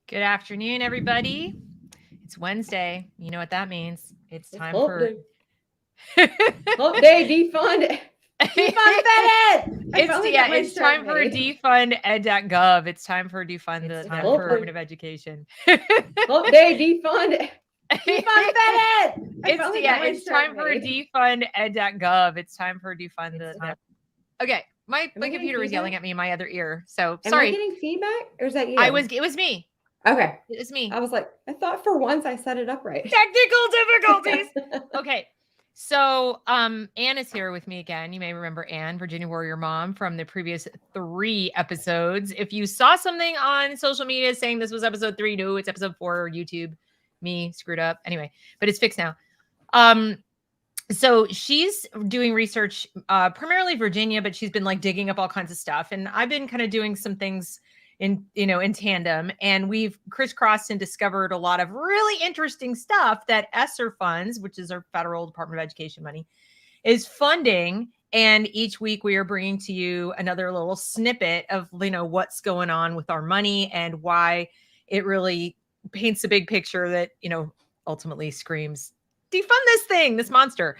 Good afternoon, everybody. It's Wednesday. You know what that means. It's time hump for day. Hump day, defund. Defund Fed. It's time for defund ed.gov. It's time for defund the Department of Education. Hump day, defund. Defund Fed. It's time for defund ed.gov. It's time for defund the. Okay, my computer was yelling at me in my other ear. So sorry. Am I getting feedback, or is that you? It was me. Okay. It was me. I was like, I thought for once I set it up right. Technical difficulties. Okay. So Anne is here with me again. You may remember Anne, Virginia Warrior Mom, from the previous 3 episodes. If you saw something on social media saying this was episode 3, no, it's episode 4, YouTube. Me screwed up. Anyway, but it's fixed now. So she's doing research, primarily Virginia, but she's been like digging up all kinds of stuff. And I've been kind of doing some things in tandem, and we've crisscrossed and discovered a lot of really interesting stuff that ESSER funds, which is our federal Department of Education money, is funding. And each week we are bringing to you another little snippet of, what's going on with our money and why it really paints a big picture that, ultimately screams, defund this monster.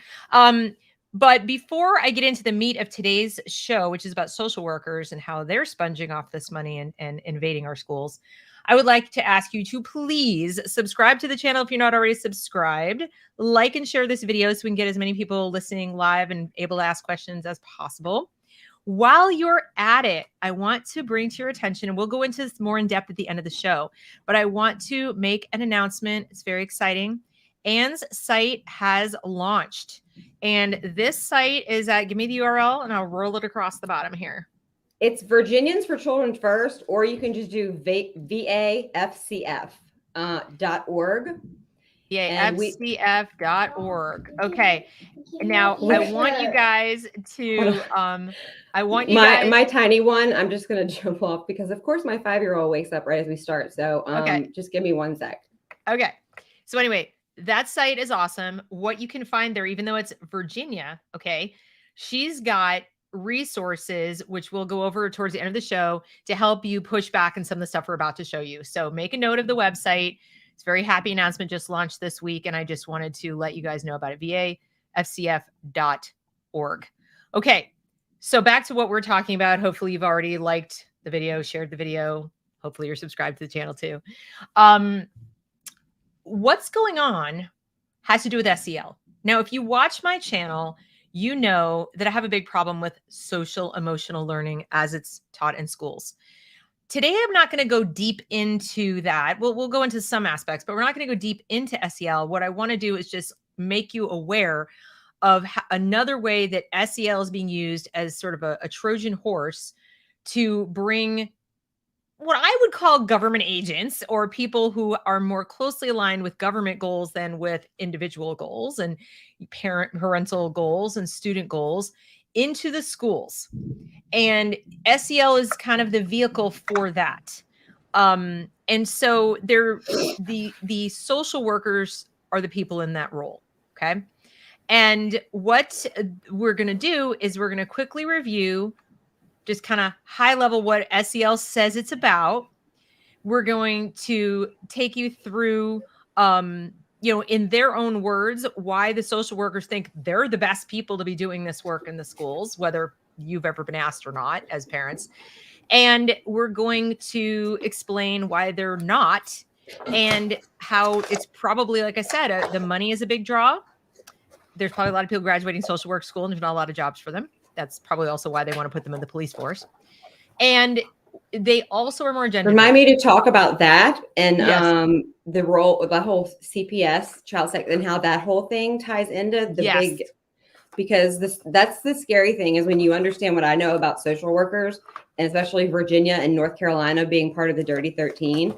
But before I get into the meat of today's show, which is about social workers and how they're sponging off this money and invading our schools, I would like to ask you to please subscribe to the channel if you're not already subscribed. Like and share this video so we can get as many people listening live and able to ask questions as possible. While you're at it, I want to bring to your attention, and we'll go into this more in depth at the end of the show, but I want to make an announcement. It's very exciting. Anne's site has launched, and this site is at, give me the URL and I'll roll it across the bottom here. It's Virginians for Children First, or you can just do VAFCF.org. VAFCF.org. Okay. Now I want you guys to, my tiny one, I'm just going to jump off because of course my 5-year-old wakes up right as we start. So just give me 1 sec. Okay. So anyway, that site is awesome. What you can find there, even though it's Virginia, okay, she's got resources, which we'll go over towards the end of the show, to help you push back on some of the stuff we're about to show you. So make a note of the website. It's a very happy announcement just launched this week, and I just wanted to let you guys know about it. VAFCF.org. Okay, so back to what we're talking about. Hopefully you've already liked the video, shared the video. Hopefully you're subscribed to the channel too. What's going on has to do with SEL. Now, if you watch my channel, you know that I have a big problem with social emotional learning as it's taught in schools. Today, I'm not going to go deep into that. We'll go into some aspects, but we're not going to go deep into SEL. What I want to do is just make you aware of another way that SEL is being used as sort of a Trojan horse to bring what I would call government agents, or people who are more closely aligned with government goals than with individual goals and parental goals and student goals, into the schools. And SEL is kind of the vehicle for that. And so the social workers are the people in that role. Okay. And what we're going to do is we're going to quickly review just kind of high level what SEL says it's about. We're going to take you through, in their own words, why the social workers think they're the best people to be doing this work in the schools, whether you've ever been asked or not as parents. And we're going to explain why they're not, and how it's probably, like I said, the money is a big draw. There's probably a lot of people graduating social work school and there's not a lot of jobs for them. That's probably also why they want to put them in the police force. And they also are more gender. Remind me to talk about that and the role of the whole CPS, child sex, and how that whole thing ties into the big, because that's the scary thing is when you understand what I know about social workers, and especially Virginia and North Carolina being part of the Dirty 13,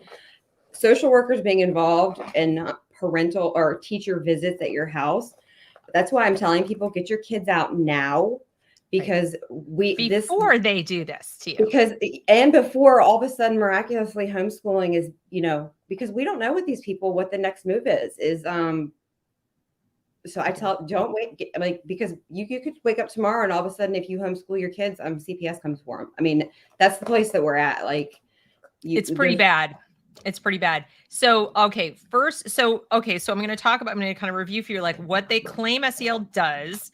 social workers being involved in parental or teacher visits at your house. That's why I'm telling people, get your kids out now. Because before they do this to you, before all of a sudden miraculously homeschooling is, because we don't know what the next move is. So I don't wait, because you could wake up tomorrow and all of a sudden, if you homeschool your kids, CPS comes for them. I mean, that's the place that we're at. It's pretty bad. It's pretty bad. So, okay, so I'm going to I'm going to kind of review for you like what they claim SEL does.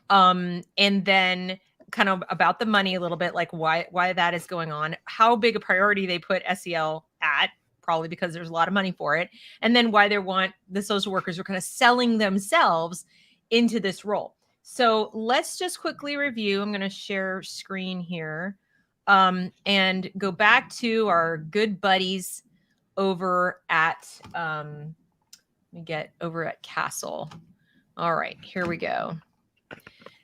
And then kind of about the money a little bit, like why that is going on, how big a priority they put SEL at, probably because there's a lot of money for it. And then why the social workers are kind of selling themselves into this role. So let's just quickly review. I'm going to share screen here and go back to our good buddies over at, let me get over at Castle. All right, here we go.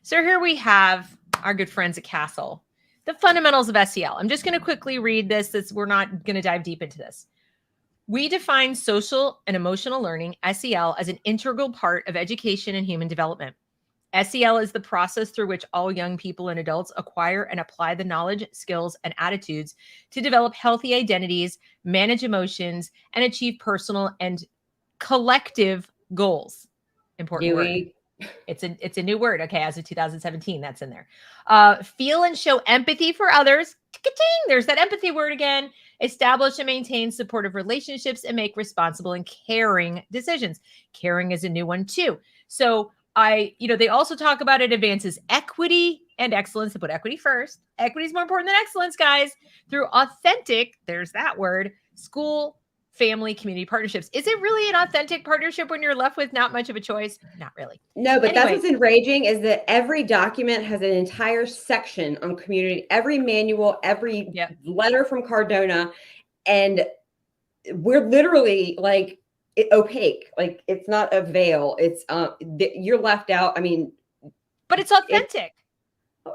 So here we have our good friends at Castle, the fundamentals of SEL. I'm just going to quickly read this. We're not going to dive deep into this. We define social and emotional learning, SEL, as an integral part of education and human development. SEL is the process through which all young people and adults acquire and apply the knowledge, skills, and attitudes to develop healthy identities, manage emotions, and achieve personal and collective goals. Important word. It's a new word. Okay, as of 2017, that's in there. Feel and show empathy for others. There's that empathy word again. Establish and maintain supportive relationships and make responsible and caring decisions. Caring is a new one too. So they also talk about it advances equity and excellence. They put equity first. Equity is more important than excellence, guys. Through authentic, there's that word, school, family, community partnerships. Is it really an authentic partnership when you're left with not much of a choice? Not really. No, but that's what's enraging is that every document has an entire section on community, every manual, every letter from Cardona, and we're literally like opaque. Like it's not a veil. It's you're left out. I mean, but it's authentic.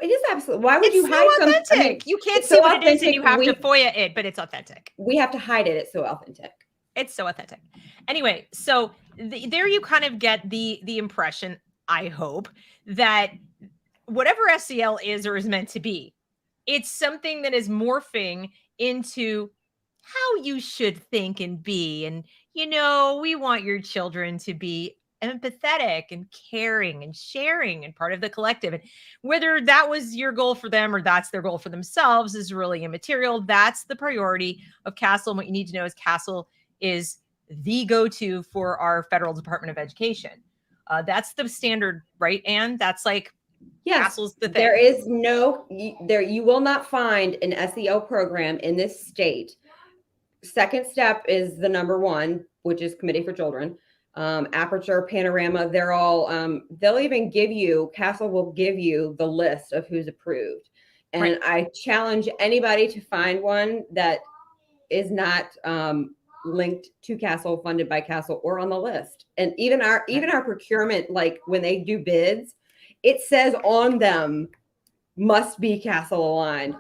It is absolutely. Why would you hide something? I mean, you can't see what it is, and you have to FOIA it, but it's authentic. We have to hide it. It's so authentic. It's so authentic. Anyway, so there you kind of get the impression, I hope, that whatever SEL is or is meant to be, it's something that is morphing into how you should think and be. And, we want your children to be empathetic and caring and sharing and part of the collective. And whether that was your goal for them or that's their goal for themselves is really immaterial. That's the priority of Castle. And what you need to know is Castle is the go-to for our federal Department of Education. That's the standard, right, Anne? That's like, Castle's the thing. There is you will not find an SEL program in this state. Second step is the number one, which is Committee for Children. Aperture, Panorama, they're all, they'll even Castle will give you the list of who's approved. And right. I challenge anybody to find one that is not linked to Castle, funded by Castle, or on the list. And even our procurement, like when they do bids, it says on them must be Castle aligned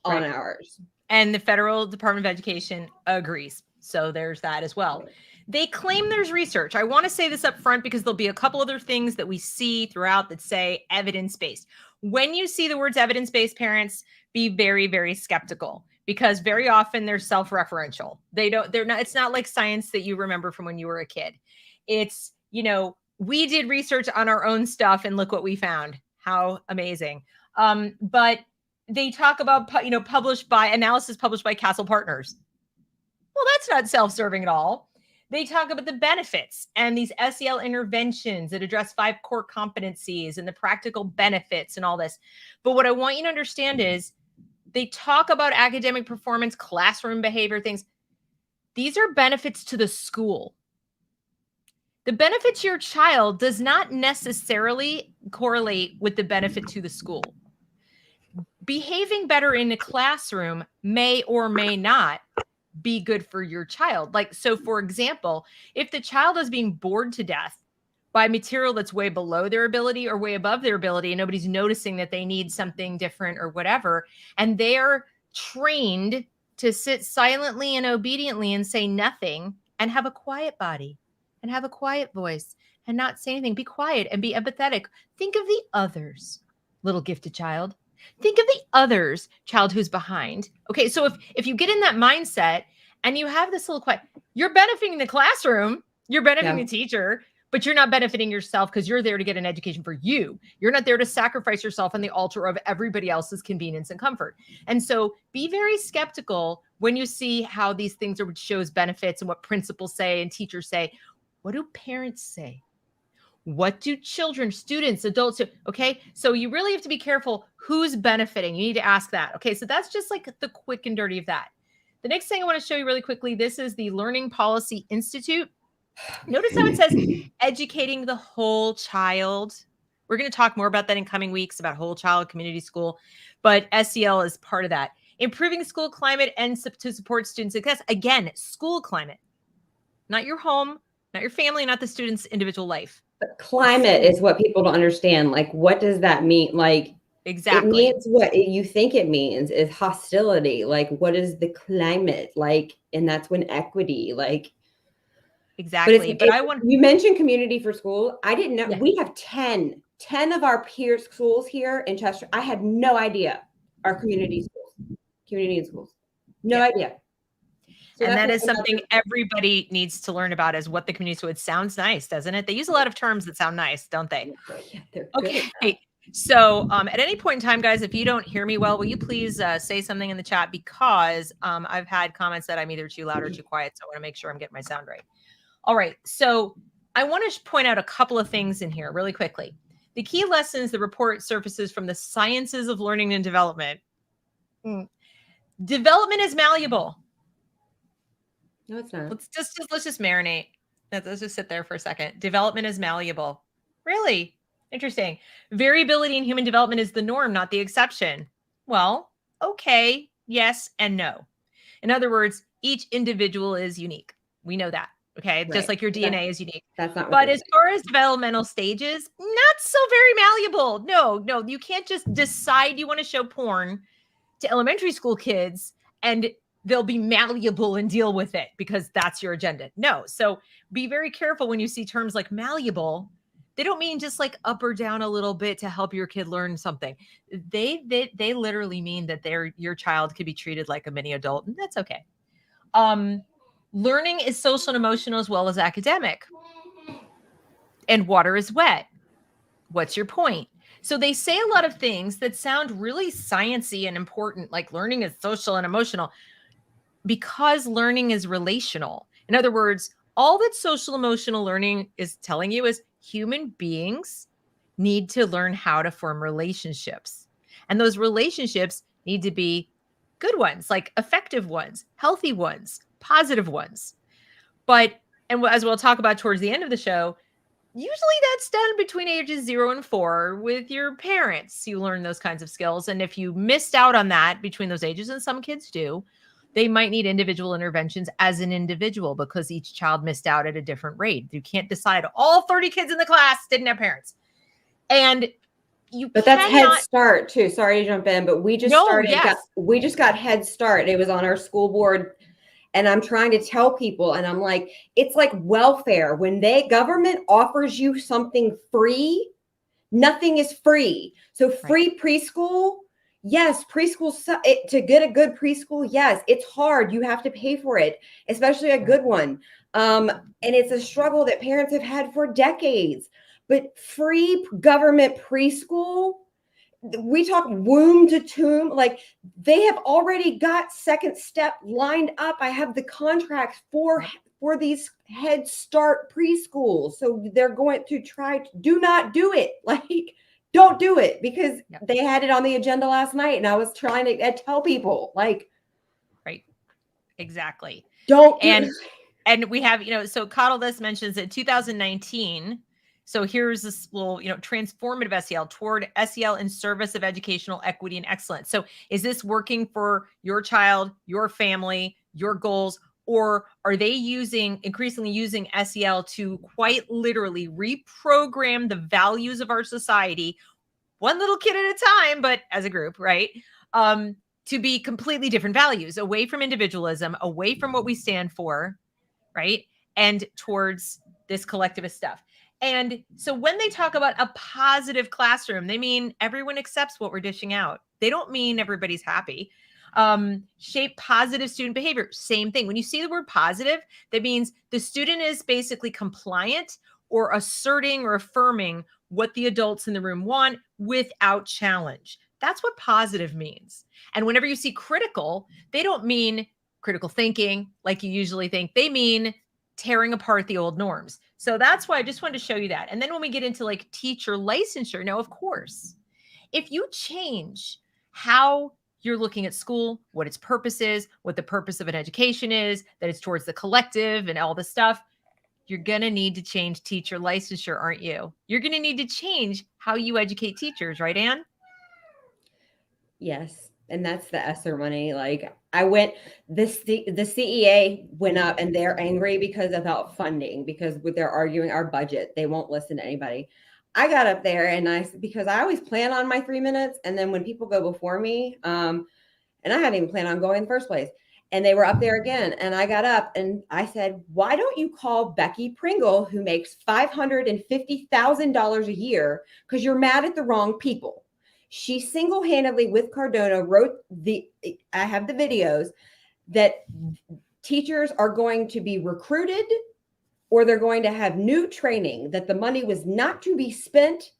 on ours. And the Federal Department of Education agrees. So there's that as well. They claim there's research. I want to say this up front because there'll be a couple other things that we see throughout that say evidence-based. When you see the words evidence-based, parents, be very, very skeptical because very often they're self-referential. It's not like science that you remember from when you were a kid. It's, we did research on our own stuff and look what we found. How amazing. But they talk about, analysis published by Castle Partners. Well, that's not self-serving at all. They talk about the benefits and these SEL interventions that address 5 core competencies and the practical benefits and all this. But what I want you to understand is they talk about academic performance, classroom behavior, things. These are benefits to the school. The benefit to your child does not necessarily correlate with the benefit to the school. Behaving better in a classroom may or may not be good for your child. So for example, if the child is being bored to death by material that's way below their ability or way above their ability, and nobody's noticing that they need something different or whatever, and they're trained to sit silently and obediently and say nothing and have a quiet body and have a quiet voice and not say anything, be quiet and be empathetic. Think of the others, little gifted child. Think of the others, child who's behind. Okay, so if you get in that mindset and you have this little quiet, you're benefiting the classroom, you're benefiting the teacher, but you're not benefiting yourself because you're there to get an education for you. You're not there to sacrifice yourself on the altar of everybody else's convenience and comfort. And so be very skeptical when you see how these things are what shows benefits and what principals say and teachers say. What do parents say? What do children, students, adults do? Okay. So you really have to be careful who's benefiting. You need to ask that. Okay. So that's just like the quick and dirty of that. The next thing I want to show you really quickly, this is the Learning Policy Institute. Notice how it says educating the whole child. We're going to talk more about that in coming weeks about whole child community school, but SEL is part of that. Improving school climate and to support student success. Again, school climate, not your home, not your family, not the student's individual life. But climate is what people don't understand. Like, what does that mean? Like, exactly. It means what you think it means is hostility. Like, what is the climate? Like, and that's when equity, like. Exactly. But I want, you mentioned community for school. I didn't know. Yeah. We have 10 of our peer schools here in Chester. I had no idea our community and schools. No idea. So and that is something everybody needs to learn about, is what the community school. It sounds nice, doesn't it? They use a lot of terms that sound nice, don't they? Yeah, okay. So at any point in time, guys, if you don't hear me well, will you please say something in the chat? Because I've had comments that I'm either too loud or too quiet. So I want to make sure I'm getting my sound right. All right. So I want to point out a couple of things in here really quickly. The key lessons the report surfaces from the sciences of learning and development. Development is malleable. No, it's not. Let's just marinate. Let's just sit there for a second. Development is malleable. Really? Interesting. Variability in human development is the norm, not the exception. Well, okay. Yes and no. In other words, each individual is unique. We know that. Okay. Right. Just like your DNA is unique. That's not. But as far as developmental stages, not so very malleable. No, you can't just decide you want to show porn to elementary school kids and they'll be malleable and deal with it because that's your agenda. No. So be very careful when you see terms like malleable. They don't mean just like up or down a little bit to help your kid learn something. They literally mean that your child could be treated like a mini adult, and that's okay. Learning is social and emotional as well as academic. And water is wet. What's your point? So they say a lot of things that sound really sciencey and important, like learning is social and emotional, because learning is relational. In other words, all that social emotional learning is telling you is human beings need to learn how to form relationships. And those relationships need to be good ones, like effective ones, healthy ones, positive ones. But, and as we'll talk about towards the end of the show, usually that's done between ages 0 and 4 with your parents. You learn those kinds of skills. And if you missed out on that between those ages, and some kids do, they might need individual interventions as an individual because each child missed out at a different rate. You can't decide all 30 kids in the class didn't have parents. And but that's Head Start too. Sorry to jump in, but we just we just got Head Start. It was on our school board. And I'm trying to tell people, and I'm like, it's like welfare. When government offers you something free, nothing is free. So free preschool, yes, preschool, to get a good preschool, yes, it's hard. You have to pay for it, especially a good one. And it's a struggle that parents have had for decades. But free government preschool, we talk womb to tomb, like they have already got second step lined up. I have the contracts for these Head Start preschools. So they're going to do not do it. Like, don't do it, because they had it on the agenda last night. And I was trying to tell people, like, right. Exactly. Don't. And we have, so Coddle This mentions that 2019. So here's this little, transformative SEL toward SEL in service of educational equity and excellence. So is this working for your child, your family, your goals, or are they increasingly using SEL to quite literally reprogram the values of our society, one little kid at a time, but as a group, right? To be completely different values, away from individualism, away from what we stand for, right? And towards this collectivist stuff. And so when they talk about a positive classroom, they mean everyone accepts what we're dishing out. They don't mean everybody's happy. Shape positive student behavior, same thing. When you see the word positive, that means the student is basically compliant or asserting or affirming what the adults in the room want without challenge. That's what positive means. And whenever you see critical, they don't mean critical thinking like you usually think. They mean tearing apart the old norms. So that's why I just wanted to show you that. And then when we get into like teacher licensure, now, of course, if you change how you're looking at school, what its purpose is, what the purpose of an education is, that it's towards the collective and all this stuff, you're going to need to change teacher licensure, aren't you? You're going to need to change how you educate teachers, right, Anne? Yes. And that's the ESSER money. Like the CEA went up and they're angry because about funding, because they're arguing our budget. They won't listen to anybody. I got up there and because I always plan on my 3 minutes. And then when people go before me, and I hadn't even planned on going in the first place, and they were up there again. And I got up and I said, why don't you call Becky Pringle, who makes $550,000 a year, because you're mad at the wrong people. She single-handedly with Cardona wrote I have the videos that teachers are going to be recruited or they're going to have new training, that the money was not to be spent.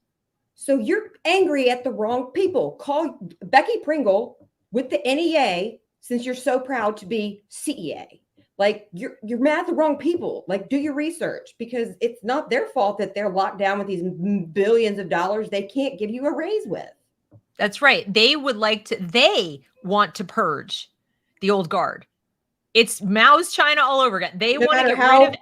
So you're angry at the wrong people. Call Becky Pringle with the NEA, since you're so proud to be CEA. Like you're mad at the wrong people. Like, do your research, because it's not their fault that they're locked down with these billions of dollars they can't give you a raise with. That's right. They want to purge the old guard. It's Mao's China all over again. They want to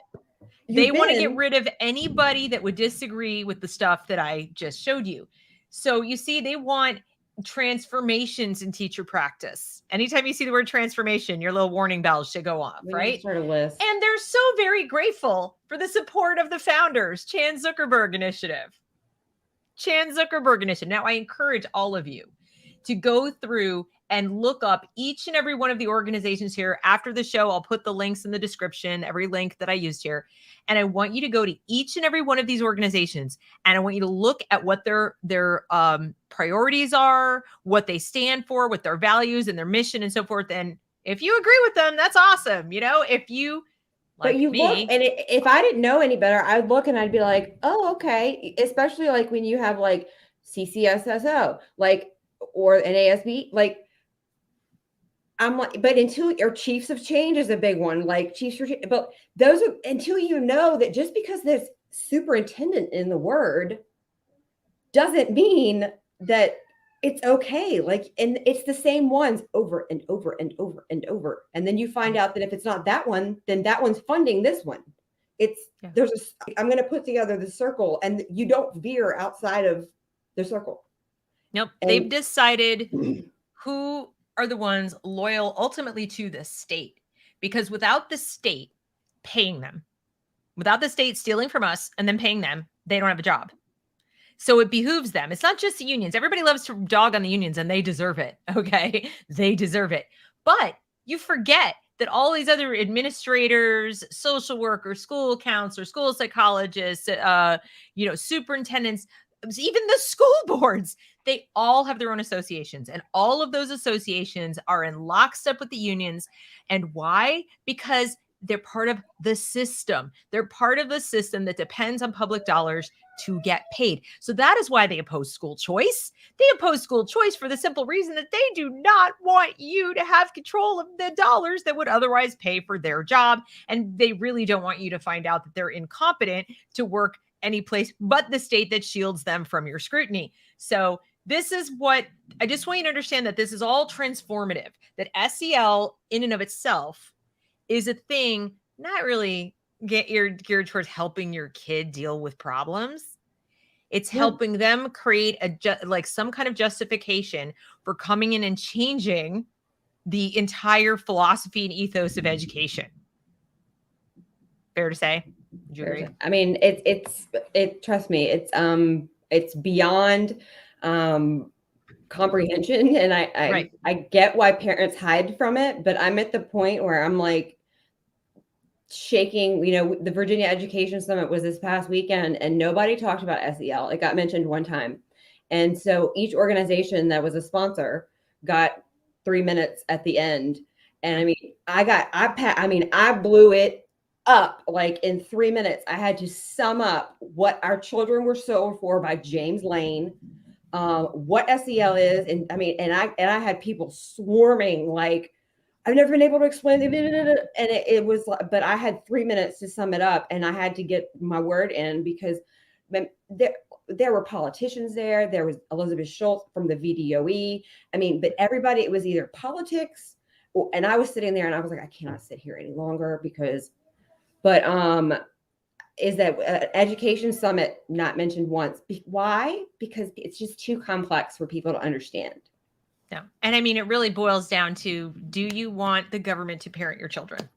get rid of anybody that would disagree with the stuff that I just showed you. So you see, they want transformations in teacher practice. Anytime you see the word transformation, your little warning bells should go off, right? Start a list. And they're so very grateful for the support of the founders, Chan Zuckerberg Initiative. Now, I encourage all of you to go through and look up each and every one of the organizations here. After the show, I'll put the links in the description, every link that I used here. And I want you to go to each and every one of these organizations. And I want you to look at what their priorities are, what they stand for, what their values and their mission and so forth. And if you agree with them, that's awesome. You know, if you like me, look, and if I didn't know any better, I'd look and I'd be like, oh, okay. Especially like when you have like CCSSO, like, or an ASB, like, I'm like, but until your chiefs of change is a big one, like chiefs for change, but those are, until you know that just because there's superintendent in the word doesn't mean that it's okay. Like, and it's the same ones over and over and over and over. And then you find out that if it's not that one, then that one's funding this one. I'm going to put together the circle, and you don't veer outside of the circle. Nope. They've decided who are the ones loyal ultimately to the state, because without the state paying them, without the state stealing from us and then paying them, they don't have a job. So it behooves them. It's not just the unions. Everybody loves to dog on the unions, and they deserve it. Okay. They deserve it. But you forget that all these other administrators, social workers, school counselors, school psychologists, superintendents, even the school boards, they all have their own associations, and all of those associations are in lockstep with the unions. And why? Because they're part of the system. They're part of the system that depends on public dollars to get paid. So that is why they oppose school choice. They oppose school choice for the simple reason that they do not want you to have control of the dollars that would otherwise pay for their job. And they really don't want you to find out that they're incompetent to work any place but the state that shields them from your scrutiny. So this is what I just want you to understand, that this is all transformative, that SEL in and of itself is a thing not really geared towards helping your kid deal with problems. It's helping them create some kind of justification for coming in and changing the entire philosophy and ethos of education. Fair to say? Would you agree? I mean, trust me, it's beyond comprehension, and I get why parents hide from it, but I'm at the point where I'm like shaking. The Virginia Education Summit was this past weekend, and nobody talked about SEL. It got mentioned one time, and so each organization that was a sponsor got 3 minutes at the end. And I mean, I blew it up, like in 3 minutes. I had to sum up what Our Children Were Sold For by James Lane, what SEL is. And I mean, and I had people swarming, like, I've never been able to explain it. And it was, but I had 3 minutes to sum it up, and I had to get my word in because there were politicians there. There was Elizabeth Schultz from the VDOE. I mean, but everybody, it was either politics, and I was sitting there and I was like, I cannot sit here any longer is that education summit not mentioned once? Why? Because it's just too complex for people to understand. No. And I mean, it really boils down to, do you want the government to parent your children?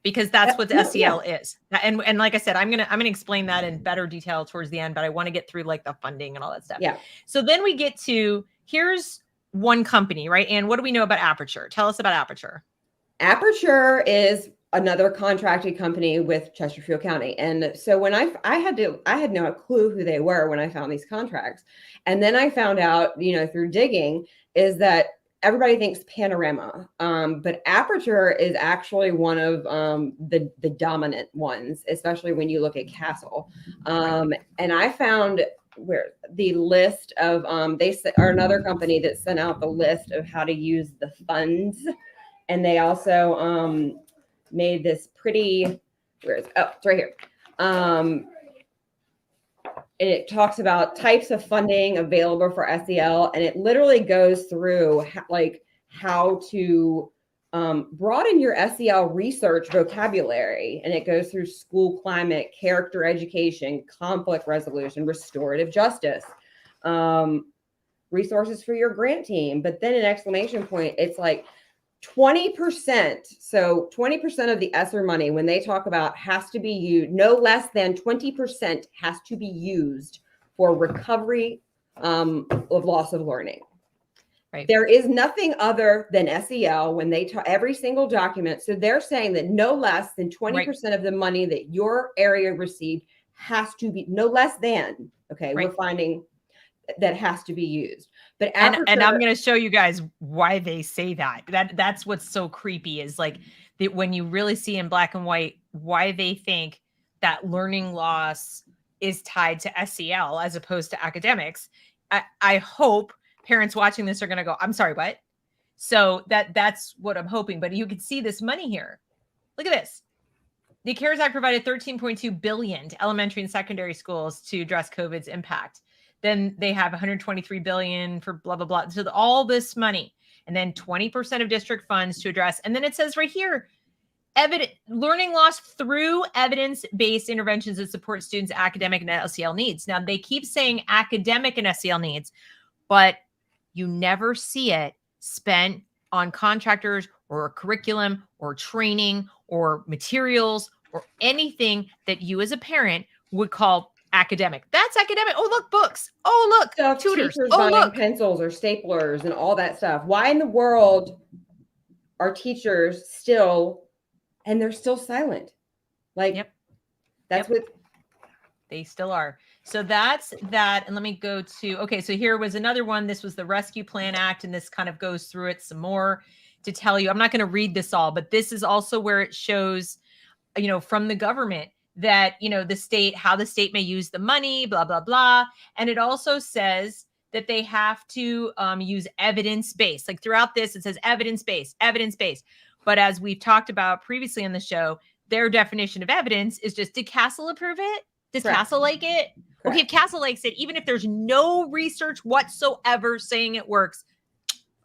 Because that's what the SEL is. And like I said, I'm going to explain that in better detail towards the end, but I want to get through like the funding and all that stuff. Yeah. So then we get to, here's one company, right? And what do we know about Aperture? Tell us about Aperture. Aperture is another contracted company with Chesterfield County. And so when I had no clue who they were when I found these contracts. And then I found out, through digging, is that everybody thinks Panorama, but Aperture is actually one of the dominant ones, especially when you look at Castle. And I found where the list of they are another company that sent out the list of how to use the funds, and they also made this pretty. It's right here. And it talks about types of funding available for SEL, and it literally goes through how to broaden your SEL research vocabulary. And it goes through school climate, character education, conflict resolution, restorative justice, resources for your grant team. But then an exclamation point, it's like 20%. So 20% of the ESSER money, when they talk about, has to be used, no less than 20% has to be used for recovery of loss of learning. Right. There is nothing other than SEL when they talk every single document. So they're saying that no less than 20% of the money that your area received has to be, no less than, okay, we're finding that has to be used. But Aperture, and I'm going to show you guys why they say that. That's what's so creepy, is like that when you really see in black and white why they think that learning loss is tied to SEL as opposed to academics. I hope parents watching this are going to go, I'm sorry, what? So that's what I'm hoping. But you can see this money here. Look at this. The CARES Act provided $13.2 billion to elementary and secondary schools to address COVID's impact. Then they have $123 billion for blah, blah, blah. So all this money, and then 20% of district funds to address. And then it says right here, learning loss through evidence-based interventions that support students' academic and SEL needs. Now they keep saying academic and SEL needs, but you never see it spent on contractors or curriculum or training or materials or anything that you as a parent would call academic. That's academic. Oh, look, books. Oh, look, stuff, tutors. Teachers oh, buying look, pencils or staplers and all that stuff. Why in the world are teachers still, and they're still silent? Like, that's what they still are. So that's that. And let me go to, okay, so here was another one. This was the Rescue Plan Act, and this kind of goes through it some more to tell you. I'm not going to read this all, but this is also where it shows, from the government that, the state, how the state may use the money, blah, blah, blah. And it also says that they have to use evidence-based. Like throughout this, it says evidence-based. But as we've talked about previously on the show, their definition of evidence is just, did Castle approve it? Does Castle like it? Correct. Okay, if Castle likes it, even if there's no research whatsoever saying it works,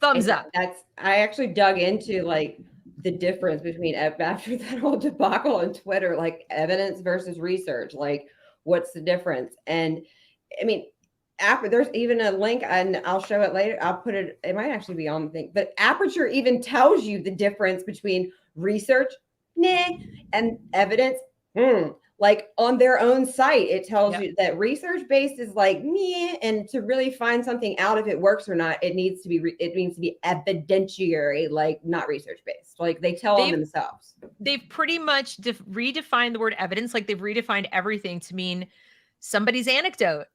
thumbs up. I actually dug into like the difference between, after that whole debacle on Twitter, like evidence versus research, like what's the difference? And I mean, there's even a link, and I'll show it later. I'll put it, it might actually be on the thing, but Aperture even tells you the difference between research, and evidence, like on their own site, it tells you that research-based is like, and to really find something out if it works or not, it needs to be evidentiary, like not research-based. Like they tell on themselves. They've pretty much redefined the word evidence. Like they've redefined everything to mean somebody's anecdote.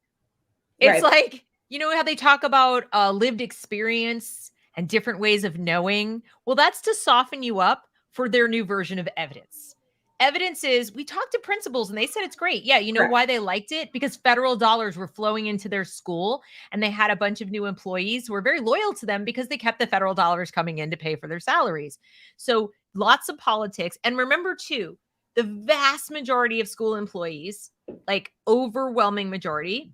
It's like, how they talk about lived experience and different ways of knowing. Well, that's to soften you up for their new version of evidence. evidence is we talked to principals and they said it's great. Yeah. You know why they liked it? Because federal dollars were flowing into their school and they had a bunch of new employees who were very loyal to them because they kept the federal dollars coming in to pay for their salaries. So lots of politics. And remember too, the vast majority of school employees, like overwhelming majority,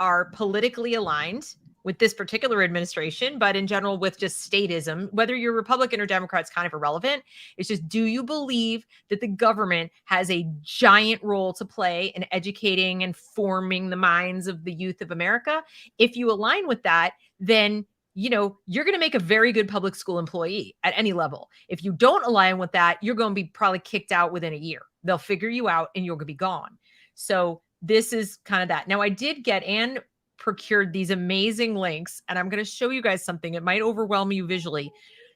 are politically aligned with this particular administration, but in general with just statism. Whether you're Republican or Democrat is kind of irrelevant. It's just, do you believe that the government has a giant role to play in educating and forming the minds of the youth of America? If you align with that, then you're going to make a very good public school employee at any level. If you don't align with that, you're going to be probably kicked out within a year. They'll figure you out and you're going to be gone. So this is kind of that. Now, I did get Anne procured these amazing links, and I'm going to show you guys something. It might overwhelm you visually.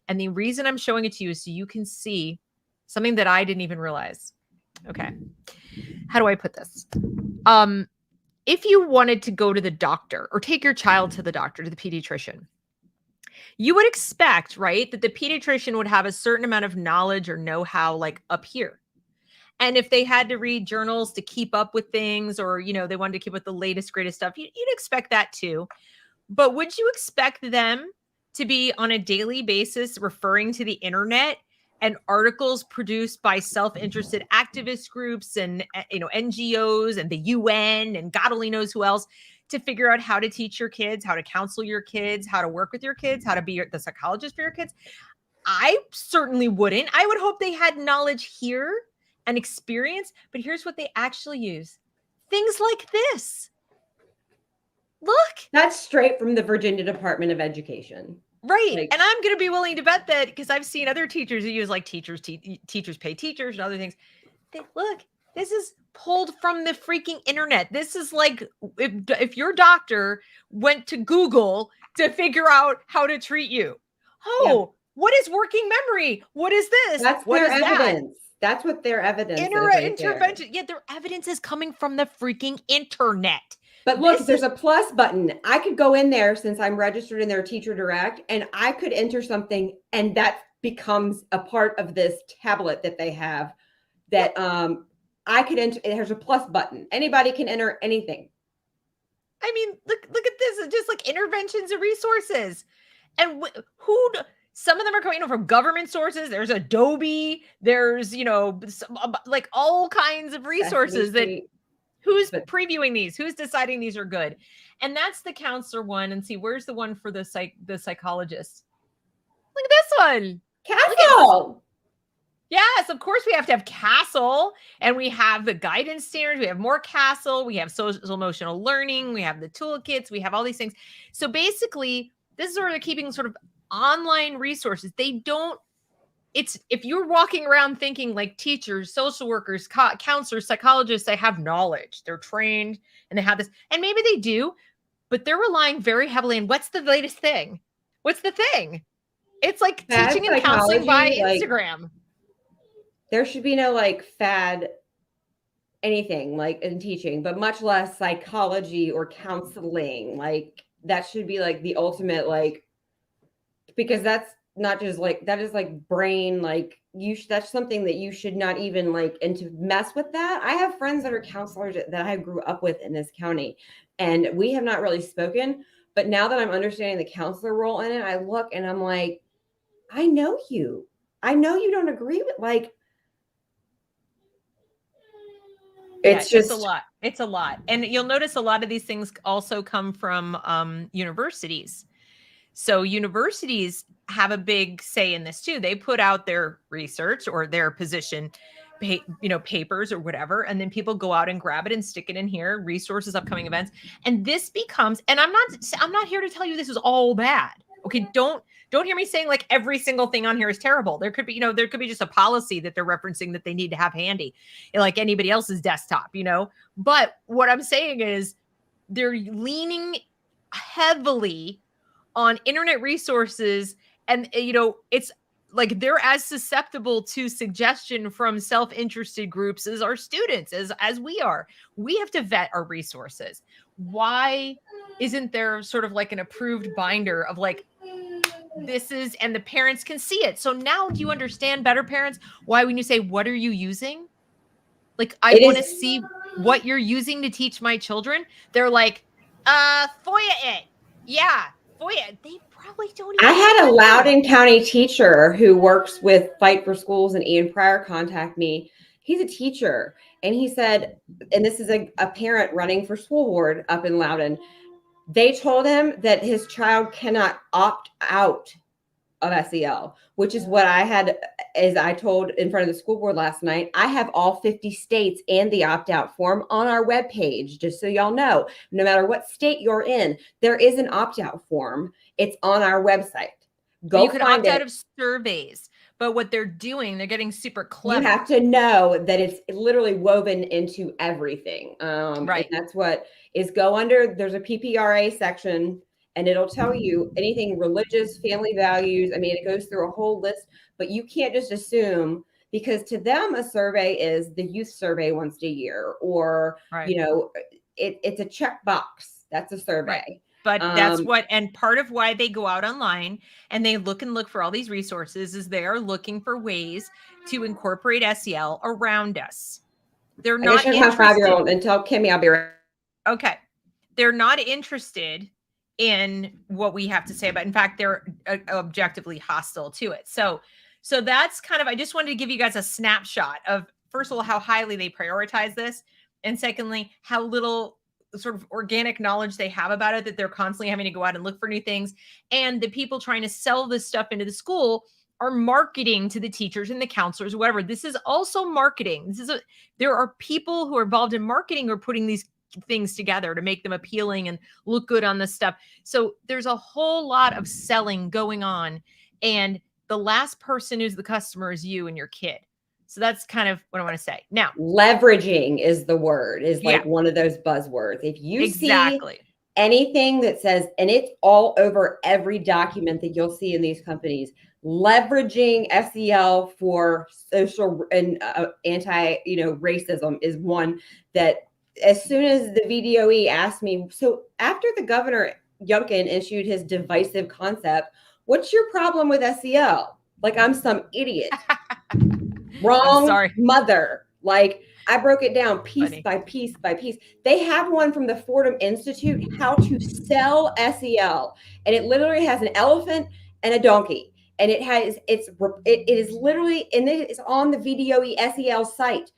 And the reason I'm showing it to you is so you can see something that I didn't even realize. Okay. How do I put this? If you wanted to go to the doctor or take your child to the doctor, to the pediatrician, you would expect, right, that the pediatrician would have a certain amount of knowledge or know-how like up here. And if they had to read journals to keep up with things, or, they wanted to keep with the latest, greatest stuff, you'd expect that too. But would you expect them to be on a daily basis referring to the internet and articles produced by self-interested activist groups and, NGOs and the UN and God only knows who else to figure out how to teach your kids, how to counsel your kids, how to work with your kids, how to be the psychologist for your kids? I certainly wouldn't. I would hope they had knowledge here and experience, but here's what they actually use. Things like this. Look. That's straight from the Virginia Department of Education. Right. And I'm going to be willing to bet that, because I've seen other teachers who use like teachers pay teachers and other things. Look, this is pulled from the freaking internet. This is like if your doctor went to Google to figure out how to treat you. What is working memory? What is this? That's what their is evidence. That's what their evidence is. Intervention. Yeah, their evidence is coming from the freaking internet. But look, there's a plus button. I could go in there since I'm registered in their Teacher Direct, and I could enter something, and that becomes a part of this tablet that they have that I could enter. There's a plus button. Anybody can enter anything. I mean, look at this. It's just like interventions and resources. And some of them are coming from government sources. There's Adobe. There's, like all kinds of resources who's previewing these? Who's deciding these are good? And that's the counselor one. And see, where's the one for the psychologist? Look at this one. Castle. Yes, of course we have to have CASEL, and we have the guidance standards. We have more CASEL. We have social emotional learning. We have the toolkits. We have all these things. So basically, this is where they're keeping sort of online resources. If you're walking around thinking like teachers, social workers, counselors, psychologists, they have knowledge, they're trained and they have this, and maybe they do, but they're relying very heavily on what's the latest thing? What's the thing? It's like teaching and counseling by Instagram. There should be no fad anything in teaching, but much less psychology or counseling. That should be the ultimate, because that's not just that is brain, that's something that you should not even and to mess with that. I have friends that are counselors that I grew up with in this county, and we have not really spoken, but now that I'm understanding the counselor role in it, I look and I'm like, I know you don't agree with it's a lot. It's a lot. And you'll notice a lot of these things also come from universities. So universities have a big say in this too. They put out their research or their position, papers or whatever, and then people go out and grab it and stick it in here, resources, upcoming events. And this becomes, and I'm not here to tell you this is all bad. Okay, don't hear me saying every single thing on here is terrible. There could be, there could be just a policy that they're referencing that they need to have handy, like anybody else's desktop, But what I'm saying is they're leaning heavily on internet resources, and it's they're as susceptible to suggestion from self-interested groups as our students, as we are. We have to vet our resources. Why isn't there sort of an approved binder of this is, and the parents can see it? So now do you understand better, parents, why when you say, what are you using? Like, I want to see what you're using to teach my children. They're like, FOIA it. Yeah, FOIA. They probably don't even I had a know. Loudoun County teacher who works with Fight for Schools and Ian Pryor contact me. He's a teacher. And he said, and this is a parent running for school board up in Loudoun. They told him that his child cannot opt out of SEL, which is what I had, as I told in front of the school board last night. I have all 50 states and the opt-out form on our webpage, just so y'all know. No matter what state you're in, there is an opt-out form. It's on our website. Go you can opt out of surveys, but what they're doing, they're getting super clever. You have to know that it's literally woven into everything. Right. And that's what is go under. There's a PPRA section, and it'll tell you anything religious, family values. I mean, it goes through a whole list, but you can't just assume, because to them, a survey is the youth survey once a year, or, you know, it's a checkbox. That's a survey. Right. But that's what, and part of why they go out online and they look for all these resources is they are looking for ways to incorporate SEL around us. They're not interested. My 5-year-old and tell Kimmy I'll be right. Okay. They're not interested in what we have to say about. In fact, they're objectively hostile to it. So that's kind of, I just wanted to give you guys a snapshot of, first of all, how highly they prioritize this. And secondly, how little sort of organic knowledge they have about it, that they're constantly having to go out and look for new things. And the people trying to sell this stuff into the school are marketing to the teachers and the counselors, whatever. This is also marketing. There are people who are involved in marketing who are putting these things together to make them appealing and look good on this stuff. So there's a whole lot of selling going on. And the last person who's the customer is you and your kid. So that's kind of what I want to say. Now, leveraging is the word, is like one of those buzzwords. If you see anything that says, and it's all over every document that you'll see in these companies, leveraging SEL for social and anti, racism is one that, as soon as the VDOE asked me, so after the Governor Youngkin issued his divisive concept, what's your problem with SEL? Like I'm some idiot. Wrong mother. Like I broke it down piece by piece by piece. They have one from the Fordham Institute, how to sell SEL. And it literally has an elephant and a donkey. And it is literally, and it is on the VDOE SEL site.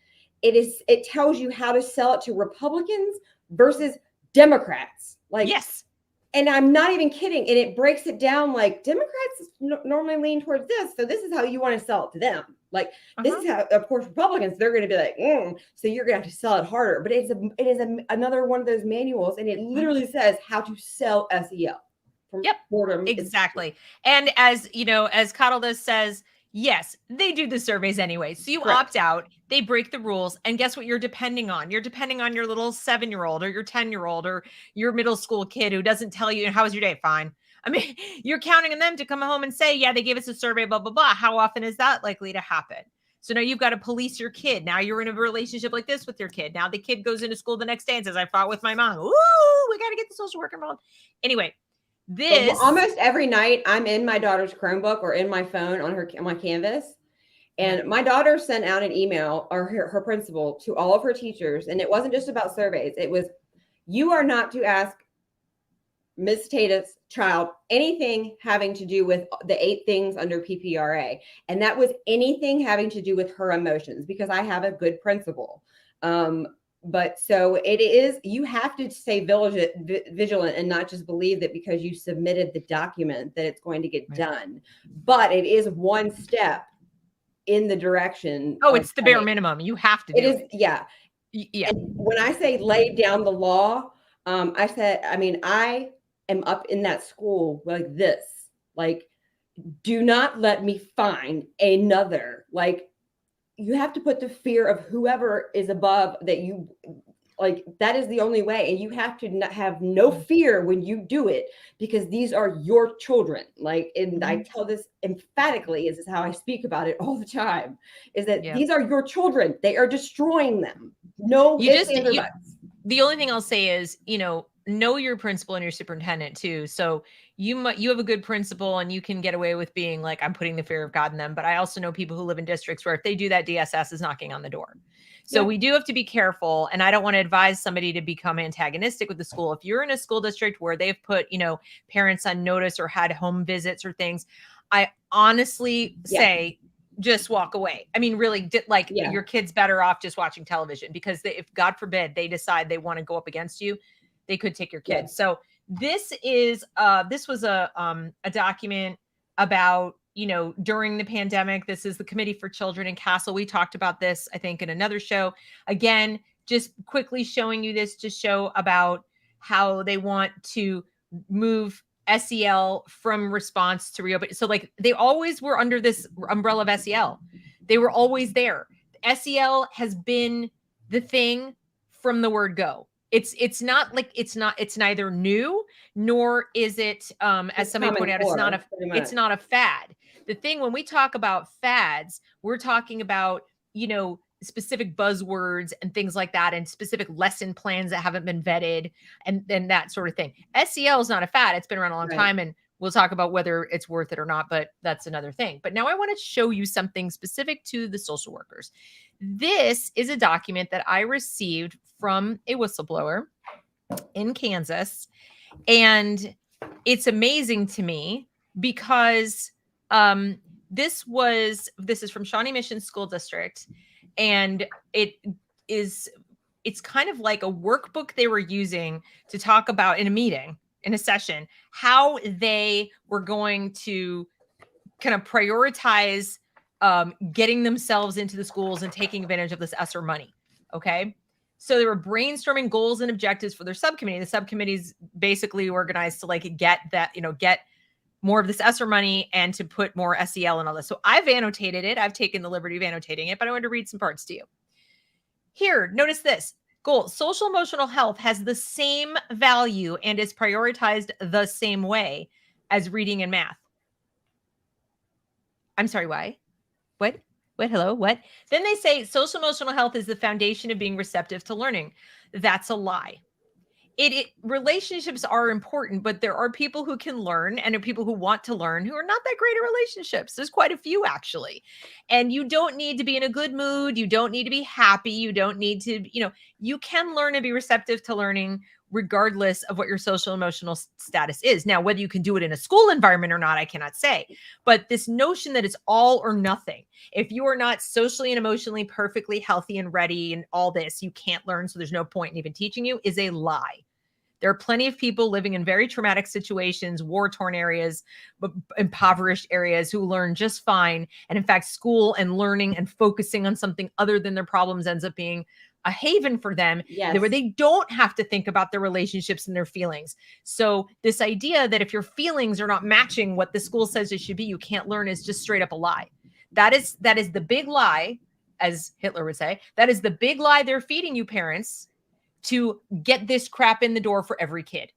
It tells you how to sell it to Republicans versus Democrats. Like, yes. And I'm not even kidding. And it breaks it down like Democrats normally lean towards this. So this is how you want to sell it to them. Like, this is how, of course, Republicans, they're going to be like, so you're going to have to sell it harder. But it is another one of those manuals. And it literally says how to sell SEL. Yep, exactly. And as Coddledus says, yes, they do the surveys anyway. So you opt out, they break the rules. And guess what you're depending on? You're depending on your little 7-year-old or your 10-year-old or your middle school kid who doesn't tell you, how was your day? Fine. I mean, you're counting on them to come home and say, yeah, they gave us a survey, blah, blah, blah. How often is that likely to happen? So now you've got to police your kid. Now you're in a relationship like this with your kid. Now the kid goes into school the next day and says, I fought with my mom. Ooh, we got to get the social worker involved. Anyway, this almost every night I'm in my daughter's Chromebook or in my phone on my Canvas. And my daughter sent out an email, or her principal, to all of her teachers. And it wasn't just about surveys. It was, you are not to ask Ms. Taydus' child anything having to do with the 8 things under PPRA. And that was anything having to do with her emotions, because I have a good principal. But so it is, you have to stay vigilant and not just believe that because you submitted the document that it's going to get done. But it is one step in the direction. Oh, it's the bare minimum. You have to do it. Yeah. Yeah. And when I say lay down the law, I am up in that school like this, like, do not let me find another, like, you have to put the fear of whoever is above that you like. That is the only way. And you have to not have no fear when you do it, because these are your children. Like, and I tell this emphatically, this is how I speak about it all the time, is that these are your children. They are destroying them. No, the only thing I'll say is, know your principal and your superintendent too. So you have a good principal and you can get away with being like, I'm putting the fear of God in them. But I also know people who live in districts where if they do that, DSS is knocking on the door. So we do have to be careful. And I don't want to advise somebody to become antagonistic with the school. If you're in a school district where they've put, parents on notice or had home visits or things, I honestly say, just walk away. I mean, really, your kid's better off just watching television, because if God forbid they decide they want to go up against you, they could take your kids. Yeah. So this was a document about, during the pandemic. This is the Committee for Children in Castle. We talked about this, I think, in another show. Again, just quickly showing you this to show about how they want to move SEL from response to reopen. So like they always were under this umbrella of SEL. They were always there. SEL has been the thing from the word go. It's neither new nor is it as somebody pointed out, it's not a fad. The thing when we talk about fads, we're talking about, specific buzzwords and things like that, and specific lesson plans that haven't been vetted and that sort of thing. SEL is not a fad. It's been around a long time, and we'll talk about whether it's worth it or not, but that's another thing. But now I want to show you something specific to the social workers. This is a document that I received from a whistleblower in Kansas. And it's amazing to me because this is from Shawnee Mission School District. And it's kind of like a workbook they were using to talk about in a meeting, in a session, how they were going to kind of prioritize getting themselves into the schools and taking advantage of this ESSER money. Okay. So they were brainstorming goals and objectives for their subcommittee. The subcommittee's basically organized to get more of this ESSER money and to put more SEL and all this. So I've annotated it. I've taken the liberty of annotating it, but I want to read some parts to you. Here, notice this. Goal: social emotional health has the same value and is prioritized the same way as reading and math. I'm sorry, why? What? Hello? What? Then they say social emotional health is the foundation of being receptive to learning. That's a lie. Relationships are important, but there are people who can learn and there are people who want to learn who are not that great at relationships. There's quite a few, actually. And you don't need to be in a good mood. You don't need to be happy. You don't need to, you can learn and be receptive to learning regardless of what your social emotional status is. Now, whether you can do it in a school environment or not, I cannot say. But this notion that it's all or nothing, if you are not socially and emotionally perfectly healthy and ready and all this, you can't learn. So there's no point in even teaching you, is a lie. There are plenty of people living in very traumatic situations, war-torn areas, impoverished areas who learn just fine. And in fact, school and learning and focusing on something other than their problems ends up being a haven for them, where they don't have to think about their relationships and their feelings. So this idea that if your feelings are not matching what the school says it should be, you can't learn, is just straight up a lie. That is the big lie, as Hitler would say. That is the big lie they're feeding you, parents, to get this crap in the door for every kid.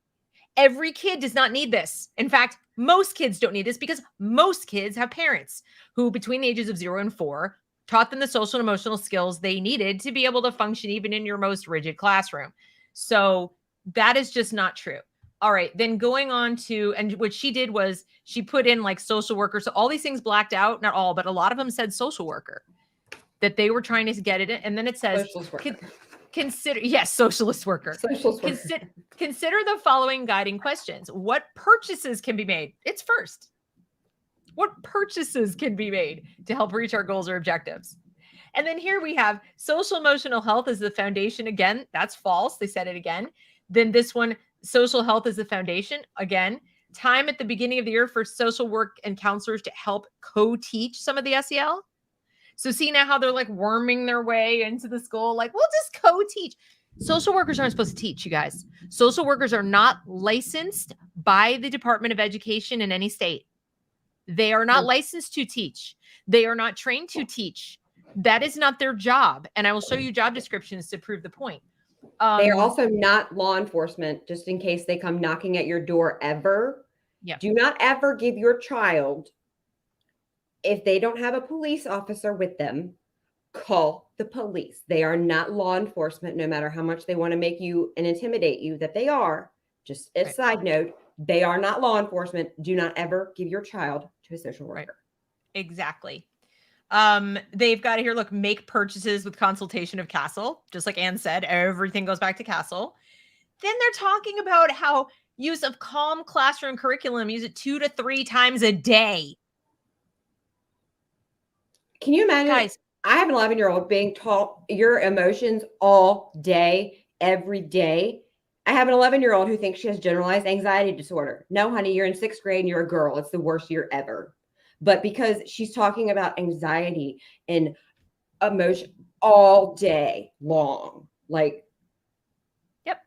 Every kid does not need this. In fact, most kids don't need this because most kids have parents who, between the ages of 0 and 4, taught them the social and emotional skills they needed to be able to function even in your most rigid classroom. So that is just not true. All right, then going on to, and what she did was she put in like social worker. So all these things blacked out, not all, but a lot of them said social worker, that they were trying to get it in. And then it says, consider, yes, socialist worker. Consider the following guiding questions. What purchases can be made? It's first. What purchases can be made to help reach our goals or objectives? And then here we have social emotional health as the foundation. Again, that's false. They said it again. Then this one, social health is the foundation. Again, time at the beginning of the year for social work and counselors to help co-teach some of the SEL. So see now how they're like worming their way into the school, like, we'll just co-teach. Social workers aren't supposed to teach, you guys. Social workers are not licensed by the Department of Education in any state. They are not licensed to teach. They are not trained to teach. That is not their job. And I will show you job descriptions to prove the point. They are also not law enforcement, just in case they come knocking at your door ever. Yeah. Do not ever give your child, if they don't have a police officer with them, call the police. They are not law enforcement, no matter how much they want to make you and intimidate you that they are. Just a side note, they are not law enforcement. Do not ever give your child to a social worker. Right. Exactly. They've got here, look, make purchases with consultation of Castle. Just like Anne said, everything goes back to Castle. Then they're talking about how use of calm classroom curriculum, use it 2 to 3 times a day. Can you imagine? Guys, I have an 11-year-old being taught your emotions all day, every day. I have an 11-year-old who thinks she has generalized anxiety disorder. No, honey, you're in 6th grade and you're a girl. It's the worst year ever. But because she's talking about anxiety and emotion all day long, like. Yep,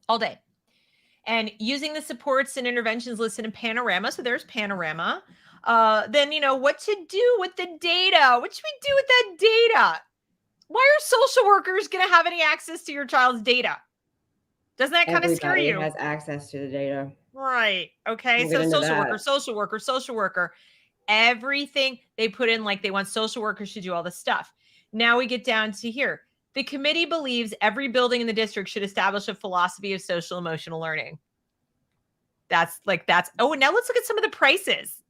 all day. And using the supports and interventions listed in Panorama. So there's Panorama. Then, what to do with the data. What should we do with that data? Why are social workers going to have any access to your child's data? Doesn't that kind of scare you? Everybody has access to the data. Right. Okay. So social worker. Everything they put in, like they want social workers to do all this stuff. Now we get down to here. The committee believes every building in the district should establish a philosophy of social emotional learning. Oh, and now let's look at some of the prices.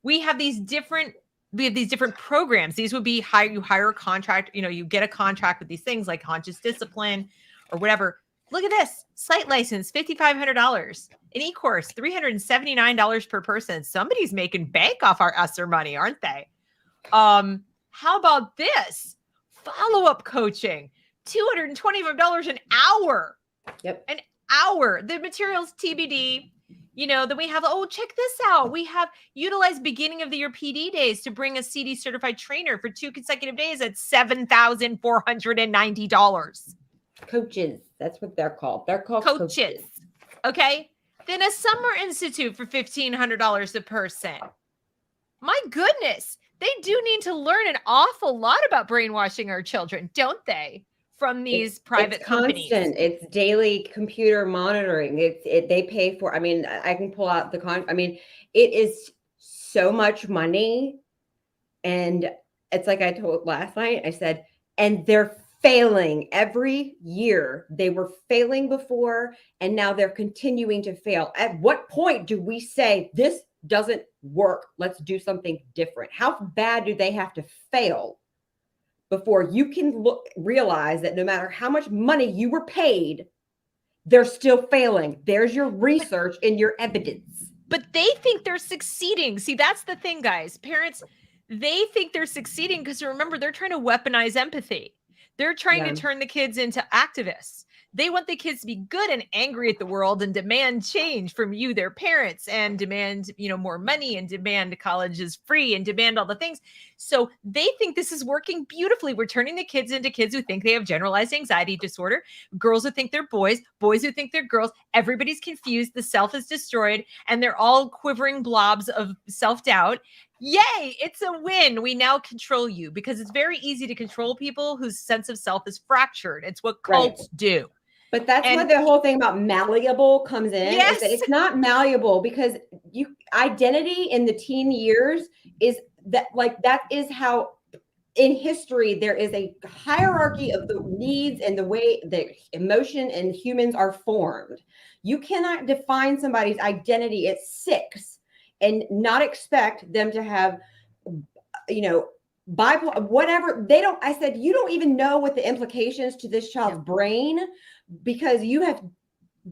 We have these different programs. These would be you hire a contract, you get a contract with these things like conscious discipline or whatever. Look at this site license, $5,500. An e-course, $379 per person. Somebody's making bank off our ESSER money, aren't they? How about this? Follow-up coaching, $225 an hour. Yep. An hour. The materials TBD. Then we have, check this out. We have utilized beginning of the year PD days to bring a CD certified trainer for 2 consecutive days at $7,490. Coaches. That's what they're called. They're called coaches. Okay. Then a summer institute for $1,500 a person. My goodness. They do need to learn an awful lot about brainwashing our children, don't they? From these private companies. Constant. It's daily computer monitoring. They pay for, I can pull out it is so much money. And it's like I told last night, I said, and they're failing every year. They were failing before, and now they're continuing to fail. At what point do we say this doesn't work? Let's do something different. How bad do they have to fail before you can realize that no matter how much money you were paid, they're still failing? There's your research and your evidence. But they think they're succeeding. See, that's the thing, guys. Parents, they think they're succeeding because remember, they're trying to weaponize empathy. They're trying to turn the kids into activists. They want the kids to be good and angry at the world and demand change from you, their parents, and demand, more money and demand college is free and demand all the things. So they think this is working beautifully. We're turning the kids into kids who think they have generalized anxiety disorder, girls who think they're boys who think they're girls. Everybody's confused. The self is destroyed and they're all quivering blobs of self-doubt. Yay, it's a win. We now control you because it's very easy to control people whose sense of self is fractured. It's what cults do. But that's where the whole thing about malleable comes in. Yes. Is that it's not malleable because identity in the teen years is that is how in history there is a hierarchy of the needs and the way that emotion and humans are formed. You cannot define somebody's identity at 6 and not expect them to have, bipolar, whatever. They don't. I said, you don't even know what the implications to this child's brain, because you have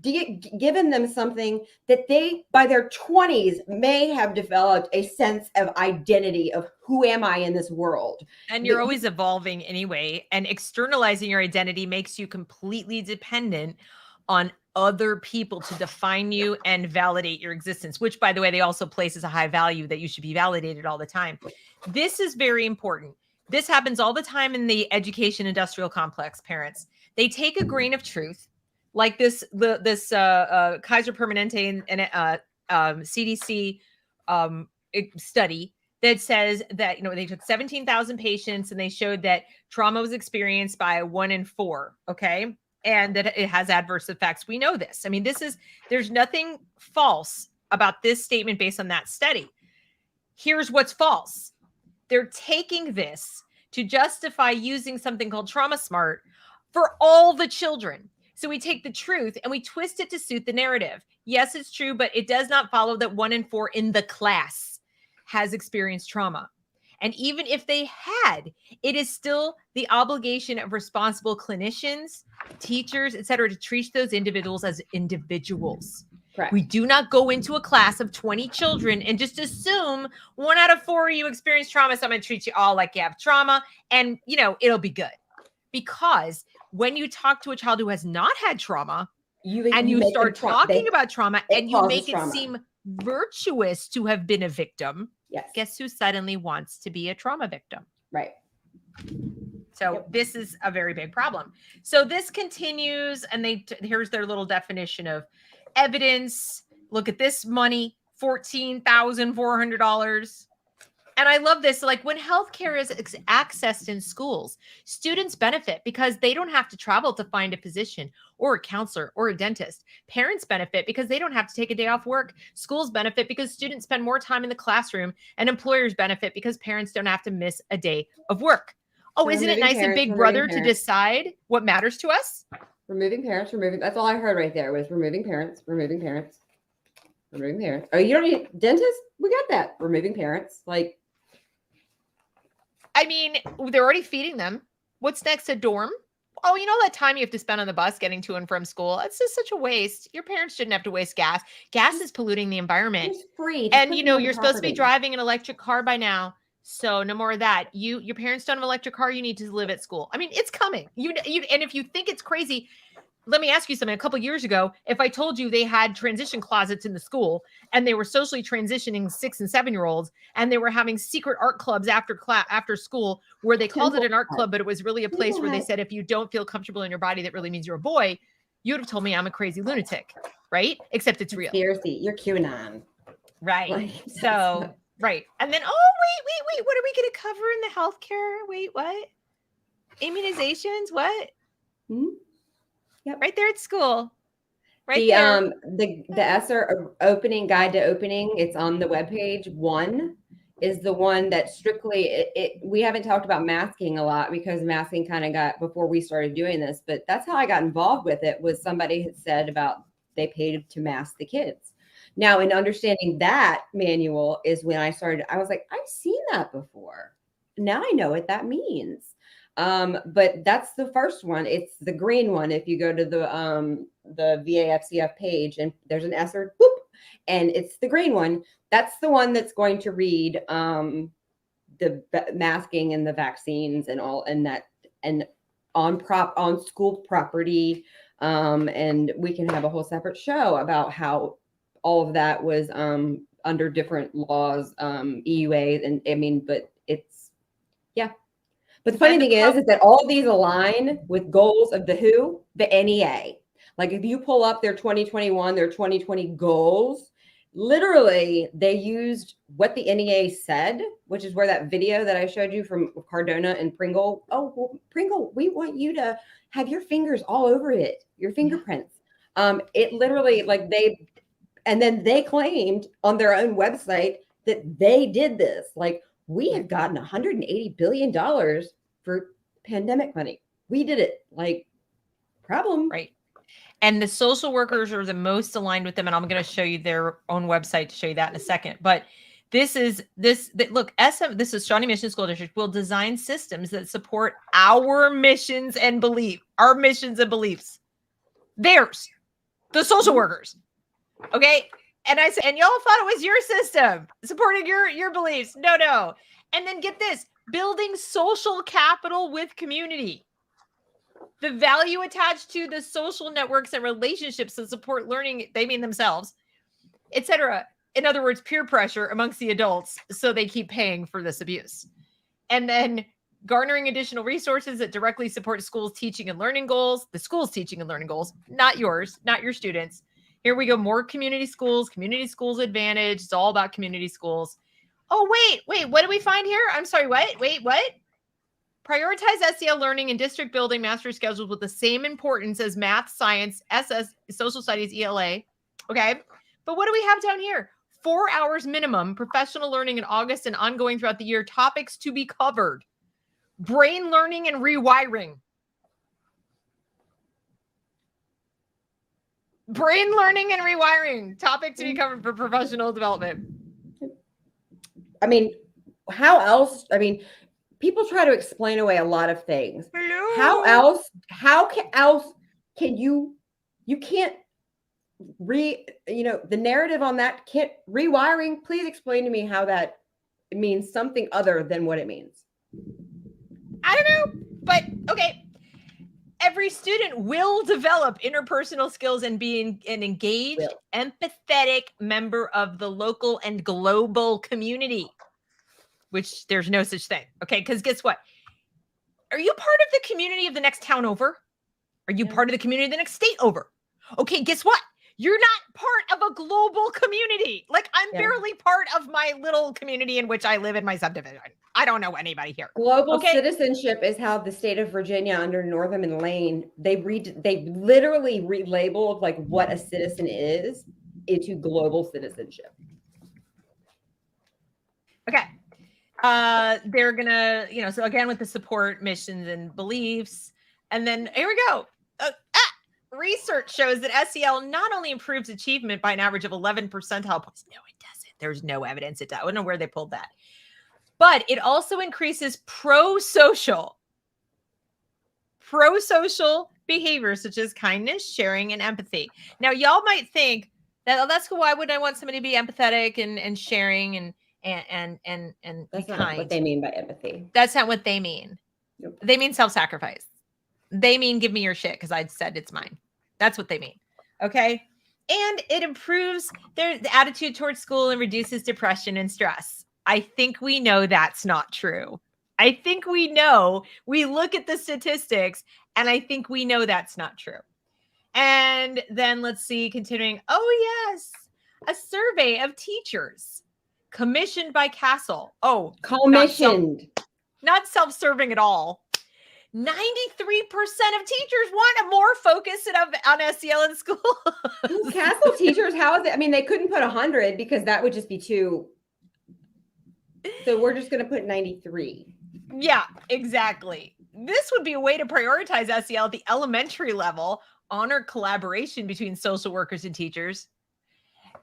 given them something that they, by their 20s, may have developed a sense of identity of who am I in this world. And you're always evolving anyway. And externalizing your identity makes you completely dependent on other people to define you and validate your existence, which, by the way, they also place as a high value that you should be validated all the time. This is very important. This happens all the time in the education industrial complex, parents. They take a grain of truth, like this Kaiser Permanente and CDC study that says that, they took 17,000 patients and they showed that trauma was experienced by 1 in 4. Okay. And that it has adverse effects. We know this. There's nothing false about this statement based on that study. Here's what's false. They're taking this to justify using something called Trauma Smart for all the children. So we take the truth and we twist it to suit the narrative. Yes, it's true, but it does not follow that 1 in 4 in the class has experienced trauma. And even if they had, it is still the obligation of responsible clinicians, teachers, et cetera, to treat those individuals as individuals. Correct. We do not go into a class of 20 children and just assume 1 out of 4 of you experience trauma, so I'm going to treat you all like you have trauma and, you know, it'll be good. Because when you talk to a child who has not had trauma and you start talking about trauma and you make it seem virtuous to have been a victim, yes, guess who suddenly wants to be a trauma victim? Right. So this is a very big problem. So this continues, and here's their little definition of evidence. Look at this money, $14,400. And I love this. Like when healthcare is accessed in schools, students benefit because they don't have to travel to find a physician or a counselor or a dentist. Parents benefit because they don't have to take a day off work. Schools benefit because students spend more time in the classroom, and employers benefit because parents don't have to miss a day of work. Oh, isn't it nice of Big Brother to decide what matters to us? Removing parents, that's all I heard right there was removing parents. Oh, you don't need dentists? We got that. Removing parents. Like, I mean, they're already feeding them. What's next? A dorm? Oh, you know that time you have to spend on the bus getting to and from school? It's just such a waste. Your parents shouldn't have to waste gas. Gas is polluting the environment. It's free. And, you know, you're supposed to be driving an electric car by now. So no more of that. Your parents don't have an electric car. You need to live at school. I mean, it's coming. And if you think it's crazy, let me ask you something. A couple of years ago, if I told you they had transition closets in the school and they were socially transitioning 6 and 7-year-olds and they were having secret art clubs after school where they called it an art club, but it was really a place where they said, if you don't feel comfortable in your body, that really means you're a boy, you would have told me I'm a crazy lunatic, right? Except it's real. Conspiracy. You're QAnon. Right. Like, so, right. And then, wait. What are we going to cover in the healthcare? Wait, what? Immunizations? What? Yep. Right there at school. Right there. The ESSER opening guide to opening, it's on the webpage. 1 is the one that strictly we haven't talked about masking a lot because masking kind of got before we started doing this, but that's how I got involved with it. Was somebody had said about they paid to mask the kids. Now, in understanding that manual is when I was like, I've seen that before. Now I know what that means. But that's the first one. It's the green one. If you go to the VAFCF page and there's an ESSER, whoop, and it's the green one. That's the one that's going to read the masking and the vaccines and all, and that, and on school property. And we can have a whole separate show about how all of that was under different laws, EUA, and I mean, but it's But the funny thing is that all of these align with goals of the WHO, the NEA. Like if you pull up their 2021, their 2020 goals, literally they used what the NEA said, which is where that video that I showed you from Cardona and Pringle. Oh, well, Pringle, we want you to have your fingers all over it, your fingerprints. It literally then they claimed on their own website that they did this. Like, we have gotten $180 billion for pandemic money. We did it. Like, problem. Right. And the social workers are the most aligned with them. And I'm going to show you their own website to show you that in a second. But this is Shawnee Mission School District will design systems that support our missions and beliefs. Theirs, the social workers. Okay. And I said, and y'all thought it was your system supporting your beliefs. No. And then get this, building social capital with community. The value attached to the social networks and relationships that support learning, they mean themselves, etc. In other words, peer pressure amongst the adults, so they keep paying for this abuse. And then garnering additional resources that directly support schools' teaching and learning goals, the school's teaching and learning goals, not yours, not your students. Here we go. More community schools advantage. It's all about community schools. Oh, wait. What do we find here? I'm sorry. What? Prioritize SEL learning and district building mastery schedules with the same importance as math, science, SS, social studies, ELA. Okay. But what do we have down here? 4 hours minimum professional learning in August and ongoing throughout the year. Topics to be covered. Brain learning and rewiring. Brain learning and rewiring, topic to be covered for professional development. I mean, how else? I mean, people try to explain away a lot of things. Hello? How can you can't the narrative on that can't rewiring. Please explain to me how that means something other than what it means. I don't know, but okay. Every student will develop interpersonal skills and be an engaged, empathetic member of the local and global community, which there's no such thing. Okay. Because guess what? Are you part of the community of the next town over? Are you part of the community of the next state over? Okay. Guess what? You're not part of a global community. Like I'm barely part of my little community in which I live in my subdivision. I don't know anybody here. Global citizenship is how the state of Virginia under Northam and Lane, they literally relabeled like what a citizen is into global citizenship. Okay. They're gonna, so again with the support missions and beliefs. And then here we go. Research shows that SEL not only improves achievement by an average of 11 percentile points. No, it doesn't. There's no evidence it does. I don't know where they pulled that. But it also increases pro-social behaviors such as kindness, sharing, and empathy. Now, y'all might think that, that's cool. Why would I want somebody to be empathetic and sharing and that's be not kind? what they mean by empathy. That's not what they mean. Nope. They mean self-sacrifice. They mean give me your shit because I said it's mine. That's what they mean. Okay. And it improves their attitude towards school and reduces depression and stress. I think we know that's not true. I think we know, we look at the statistics and I think we know that's not true. And then let's see, continuing. Oh, yes. A survey of teachers commissioned by Castle. Oh, commissioned. Not self-serving at all. 93% of teachers want a more focus on SEL in school. Castle teachers, how is it? I mean, they couldn't put 100 because that would just be too. So we're just going to put 93. Yeah, exactly. This would be a way to prioritize SEL at the elementary level, honor collaboration between social workers and teachers,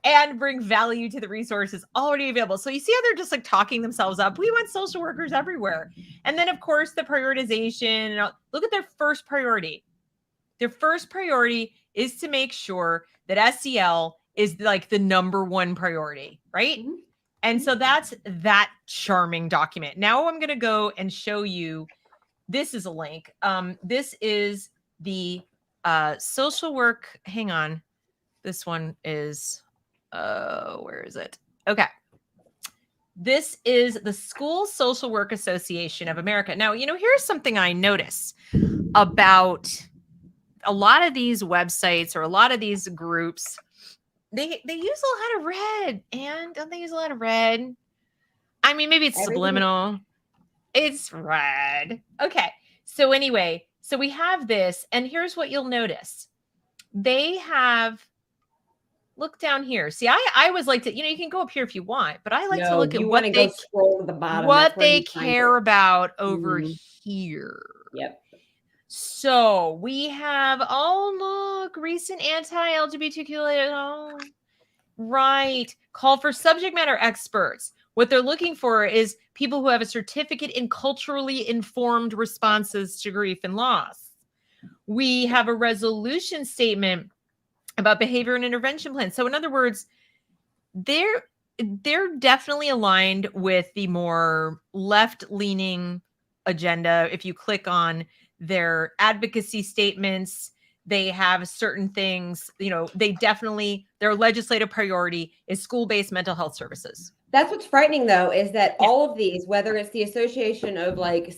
and bring value to the resources already available. So you see how they're just like talking themselves up. We want social workers everywhere. And then of course the prioritization, look at their first priority. Their first priority is to make sure that SEL is like the number one priority, right? Mm-hmm. And so that's that charming document. Now I'm going to go and show you, this is a link. This is the social work. Hang on. This one is, where is it? Okay. This is the School Social Work Association of America. Now, here's something I notice about a lot of these websites or a lot of these groups. They use a lot of red. And don't they use a lot of red? I mean, maybe it's subliminal. It's red. Okay. So anyway, so we have this, and here's what you'll notice. They have, look down here. See, I always like to, you can go up here if you want, but I like to look at what they scroll to the bottom. What they care about over here. Yep. So we have, look, recent anti-LGBTQ. Oh, right. Call for subject matter experts. What they're looking for is people who have a certificate in culturally informed responses to grief and loss. We have a resolution statement about behavior and intervention plans. So in other words, they're definitely aligned with the more left-leaning agenda. If you click on their advocacy statements, they have certain things, their legislative priority is school-based mental health services. That's what's frightening, though, is that all of these, whether it's the association of like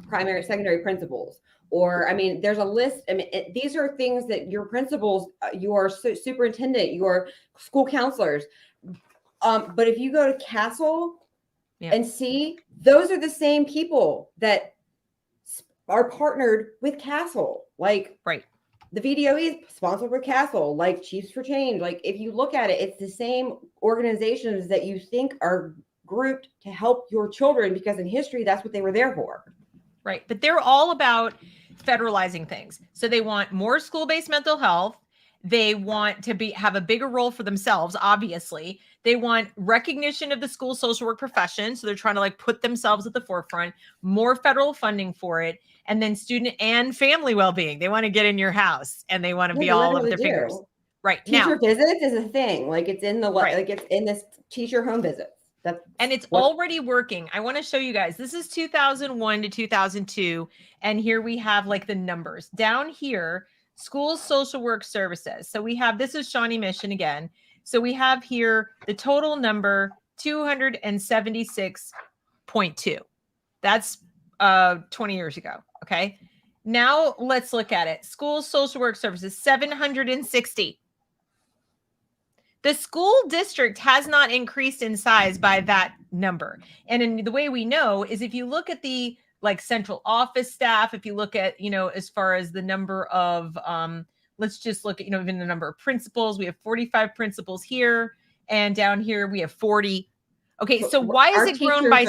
primary, secondary principals, or, there's a list. These are things that your principals, your superintendent, your school counselors. But if you go to Castle and see, those are the same people that are partnered with Castle. Like, right. The VDOE is sponsored with Castle, like Chiefs for Change. Like, if you look at it, it's the same organizations that you think are grouped to help your children, because in history, that's what they were there for. Right. But they're all about federalizing things. So they want more school-based mental health. They want to have a bigger role for themselves, obviously. They want recognition of the school social work profession. So they're trying to like put themselves at the forefront, more federal funding for it, and then student and family well-being. They want to get in your house and they want to be all over their fingers. Right. Teacher visits is a thing. Like it's in the, like it's in this teacher home visits. And it's already working. I want to show you guys. This is 2001 to 2002. And here we have like the numbers down here. School social work services. So we have, this is Shawnee Mission again. So we have here the total number 276.2. That's 20 years ago. Okay. Now let's look at it. School social work services, 760. The school district has not increased in size by that number. And in the way we know is if you look at the like central office staff, if you look at, you know, as far as the number of, let's just look at, you know, even the number of principals, we have 45 principals here and down here we have 40. Okay. So why is it grown by,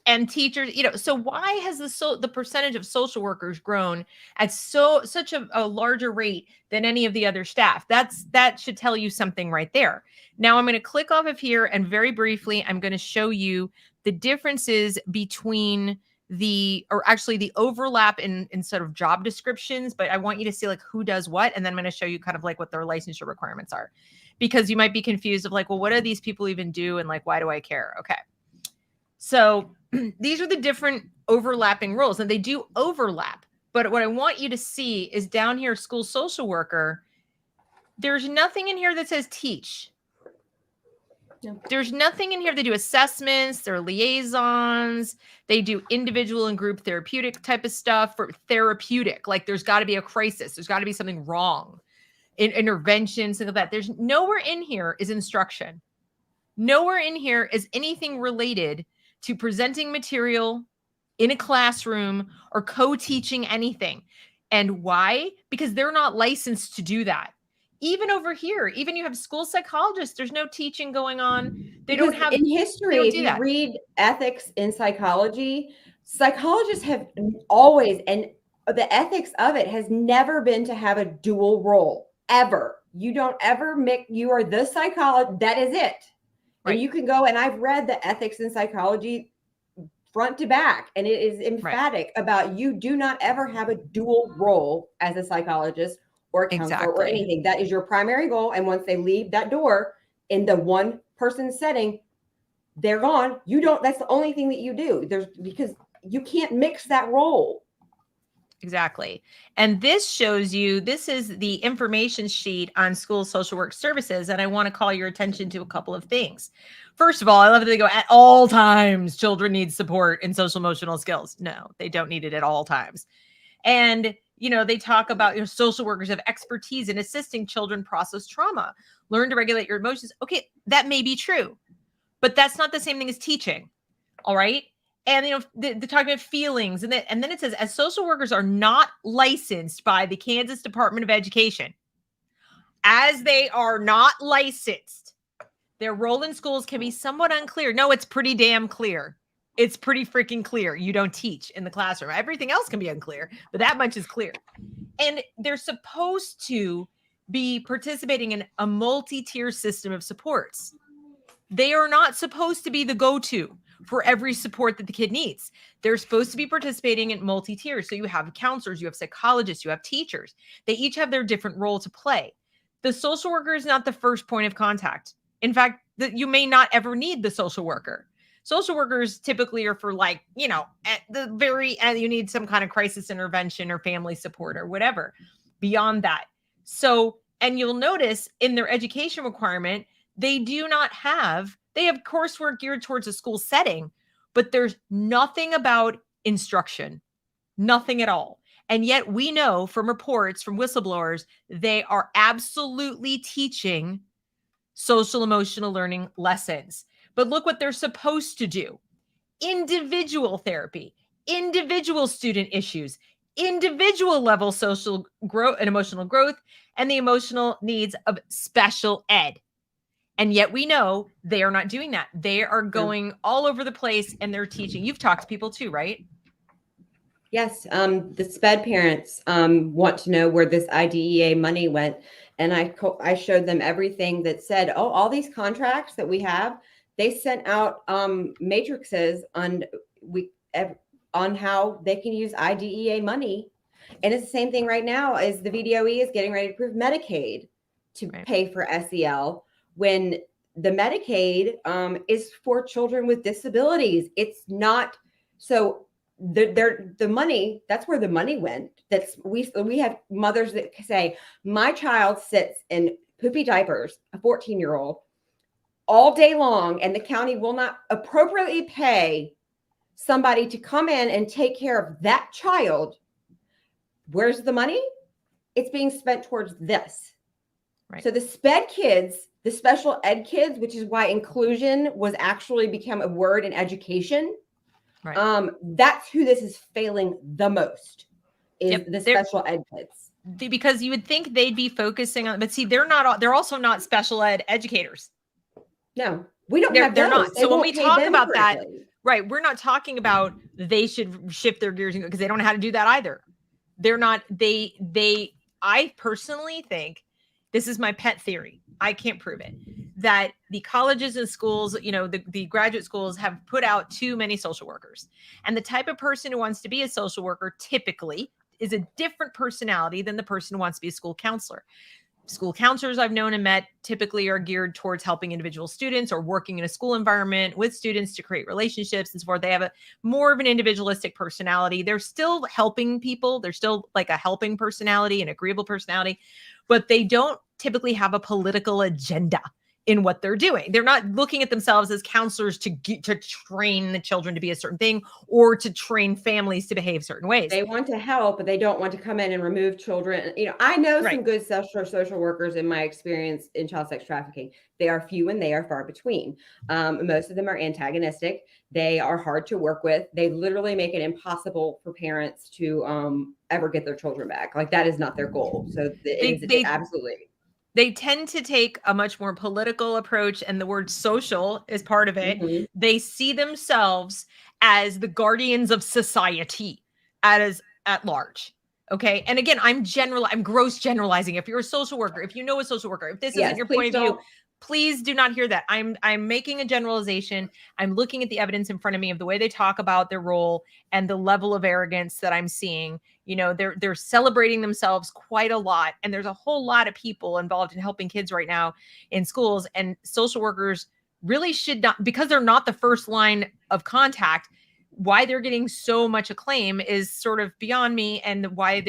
and teachers, you know, so why has the percentage of social workers grown at such a larger rate than any of the other staff? That should tell you something right there. Now I'm going to click off of here and very briefly, I'm going to show you the differences between the overlap in sort of job descriptions, but I want you to see like who does what. And then I'm going to show you kind of like what their licensure requirements are, because you might be confused of like, well, what do these people even do? And like, why do I care? Okay. So these are the different overlapping roles, and they do overlap. But what I want you to see is down here, school social worker, there's nothing in here that says teach. No. There's nothing in here. They do assessments, they're liaisons, they do individual and group therapeutic type of stuff for therapeutic. Like there's got to be a crisis. There's got to be something wrong. Intervention, something like that. There's nowhere in here is instruction. Nowhere in here is anything related to presenting material in a classroom or co-teaching anything. And why? Because they're not licensed to do that. Even over here, even you have school psychologists, there's no teaching going on. They don't have in history, if you read ethics in psychology, psychologists have always, and the ethics of it has never been to have a dual role ever. You don't ever you are the psychologist. That is it. Right. And you can go, and I've read the ethics in psychology front to back, and it is emphatic about you do not ever have a dual role as a psychologist or a counselor or anything. That is your primary goal. And once they leave that door in the one person setting, they're gone. You don't, that's the only thing that you do. Because you can't mix that role. Exactly. And this shows you, this is the information sheet on school social work services. And I want to call your attention to a couple of things. First of all, I love that they go at all times, children need support in social emotional skills. No, they don't need it at all times. And, you know, they talk about, you know, social workers have expertise in assisting children process trauma, learn to regulate your emotions. Okay, that may be true, but that's not the same thing as teaching. All right. And, you know, they're talking about feelings. And then it says, as social workers are not licensed by the Kansas Department of Education, as they are not licensed, their role in schools can be somewhat unclear. No, it's pretty damn clear. It's pretty freaking clear. You don't teach in the classroom. Everything else can be unclear, but that much is clear. And they're supposed to be participating in a multi-tier system of supports. They are not supposed to be the go-to for every support that the kid needs. They're supposed to be participating in multi-tiers. So you have counselors, you have psychologists, you have teachers. They each have their different role to play. The social worker is not the first point of contact. In fact, you may not ever need the social worker. Social workers typically are for, like, you know, at the very end, you need some kind of crisis intervention or family support or whatever beyond that. So, and you'll notice in their education requirement, they have coursework geared towards a school setting, but there's nothing about instruction, nothing at all. And yet we know from reports from whistleblowers, they are absolutely teaching social emotional learning lessons. But look what they're supposed to do. Individual therapy, individual student issues, individual level social growth and emotional growth, and the emotional needs of special ed. And yet we know they are not doing that. They are going all over the place and they're teaching. You've talked to people too, right? Yes. The SPED parents want to know where this IDEA money went. And I showed them everything that said, oh, all these contracts that we have, they sent out matrices on how they can use IDEA money. And it's the same thing right now as the VDOE is getting ready to approve Medicaid to pay for SEL, when the Medicaid is for children with disabilities. It's not. So the money, that's where the money went. We have mothers that say, my child sits in poopy diapers, a 14-year-old, all day long, and the county will not appropriately pay somebody to come in and take care of that child. Where's the money? It's being spent towards this. Right. So the SPED kids, the special ed kids, which is why inclusion was actually become a word in education. Right. That's who this is failing the most, is the special ed kids. Because you would think they'd be focusing on, but see, they're also not special ed educators. No, we don't have they're those. not. So when we talk about that, right, we're not talking about they should shift their gears because they don't know how to do that either. They're not, I personally think, this is my pet theory, I can't prove it, that the colleges and schools, the graduate schools have put out too many social workers. And the type of person who wants to be a social worker typically is a different personality than the person who wants to be a school counselor. School counselors I've known and met typically are geared towards helping individual students or working in a school environment with students to create relationships and so forth. They have more of an individualistic personality. They're still helping people. They're still like a helping personality, an agreeable personality, but they don't typically have a political agenda in what they're doing. They're not looking at themselves as counselors to train the children to be a certain thing or to train families to behave certain ways. They want to help, but they don't want to come in and remove children. I know some good social workers in my experience in child sex trafficking. They are few and they are far between. Most of them are antagonistic. They are hard to work with. They literally make it impossible for parents to ever get their children back. Like, that is not their goal. So they absolutely. They tend to take a much more political approach, and the word social is part of it. Mm-hmm. They see themselves as the guardians of society at large. Okay. And again, I'm gross generalizing. If you're a social worker, if you know a social worker, if this isn't your point of view, please do not hear that. I'm making a generalization. I'm looking at the evidence in front of me of the way they talk about their role and the level of arrogance that I'm seeing. They're celebrating themselves quite a lot. And there's a whole lot of people involved in helping kids right now in schools, and social workers really should not, because they're not the first line of contact. Why they're getting so much acclaim is sort of beyond me, and why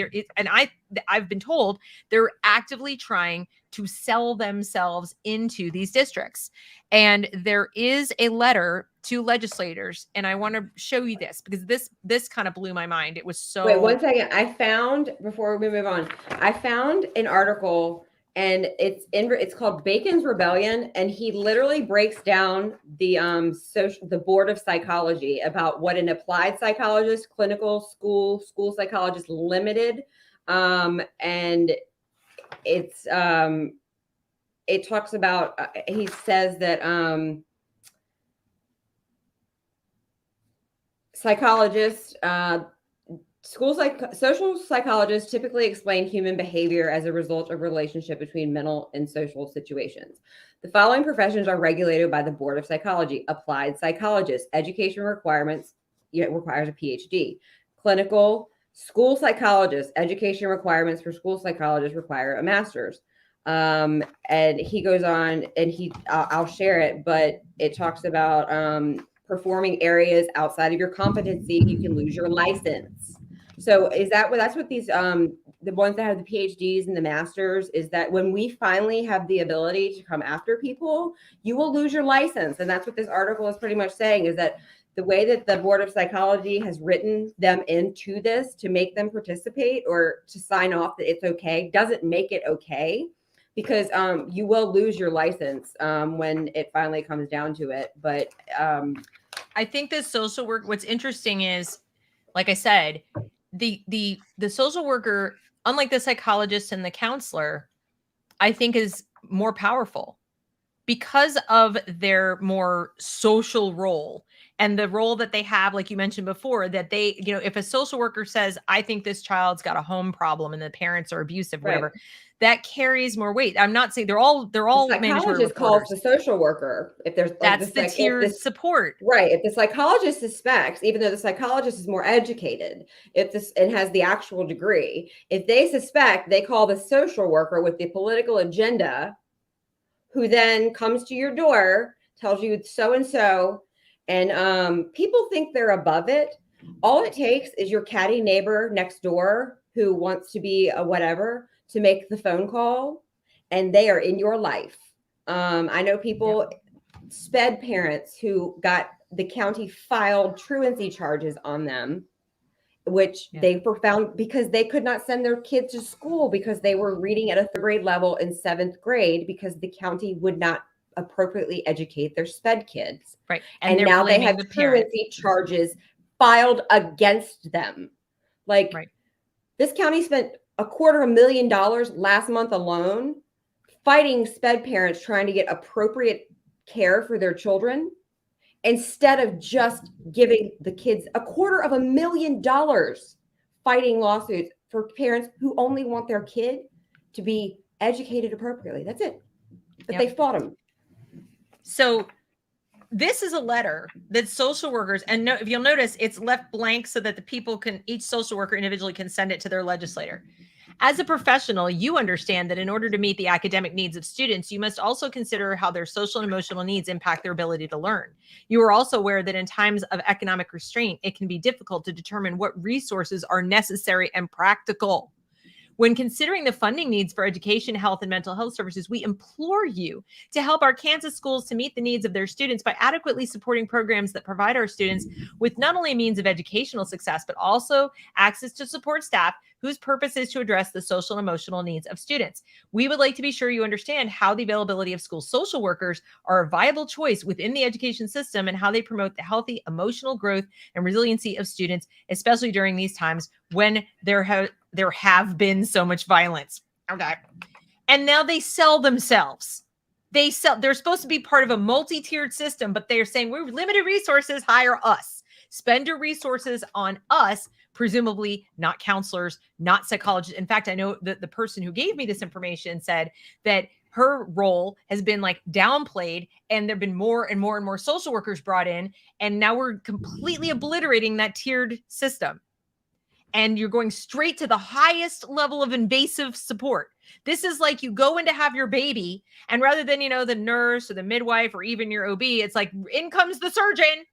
I've been told they're actively trying to sell themselves into these districts. And there is a letter to legislators, and I want to show you this because this kind of blew my mind. It was so. Wait 1 second. Before we move on, I found an article, and it's called Bacon's Rebellion, and he literally breaks down the Board of Psychology about what an applied psychologist, clinical school psychologist limited, and it's it talks about he says that psychologists social psychologists typically explain human behavior as a result of relationship between mental and social situations. The following professions are regulated by the Board of Psychology: applied psychologist, education requirements, requires a PhD; clinical school psychologist, education requirements for school psychologists require a master's. And he goes on, and I'll share it, but it talks about performing areas outside of your competency, you can lose your license. So that's what these the ones that have the PhDs and the masters, is that when we finally have the ability to come after people, you will lose your license. And that's what this article is pretty much saying, is that the way that the Board of Psychology has written them into this to make them participate or to sign off that it's okay doesn't make it okay, because you will lose your license when it finally comes down to it. But I think this social work, what's interesting is, like I said, the social worker, unlike the psychologist and the counselor, I think is more powerful because of their more social role and the role that they have, like you mentioned before, that they, if a social worker says, I think this child's got a home problem and the parents are abusive, whatever, that carries more weight. I'm not saying they're all the psychologist calls the social worker if there's that's the tiered support. Right. If the psychologist suspects, even though the psychologist is more educated, and has the actual degree, if they suspect, they call the social worker with the political agenda, who then comes to your door, tells you so and so. And people think they're above it. All it takes is your catty neighbor next door who wants to be a whatever to make the phone call, and they are in your life. I know people, sped parents who got the county filed truancy charges on them, which they were found because they could not send their kids to school because they were reading at a third grade level in seventh grade because the county would not appropriately educate their sped kids. Right. And now they have truancy charges filed against them. Like this county spent $250,000 last month alone fighting sped parents trying to get appropriate care for their children instead of just giving the kids $250,000 fighting lawsuits for parents who only want their kid to be educated appropriately. That's it. But they fought them. So this is a letter that social workers, and if you'll notice, it's left blank so that the people can, each social worker individually can send it to their legislator. As a professional, you understand that in order to meet the academic needs of students, you must also consider how their social and emotional needs impact their ability to learn. You are also aware that in times of economic restraint, it can be difficult to determine what resources are necessary and practical. When considering the funding needs for education, health, and mental health services, we implore you to help our Kansas schools to meet the needs of their students by adequately supporting programs that provide our students with not only a means of educational success, but also access to support staff whose purpose is to address the social and emotional needs of students. We would like to be sure you understand how the availability of school social workers are a viable choice within the education system and how they promote the healthy emotional growth and resiliency of students, especially during these times when there have been so much violence. Okay. And now they sell themselves. They're supposed to be part of a multi-tiered system, but they're saying we're limited resources, hire us. Spend your resources on us, presumably not counselors, not psychologists. In fact, I know that the person who gave me this information said that her role has been like downplayed and there've been more and more and more social workers brought in. And now we're completely obliterating that tiered system. And you're going straight to the highest level of invasive support. This is like you go in to have your baby, and rather than, the nurse or the midwife or even your OB, it's like, in comes the surgeon,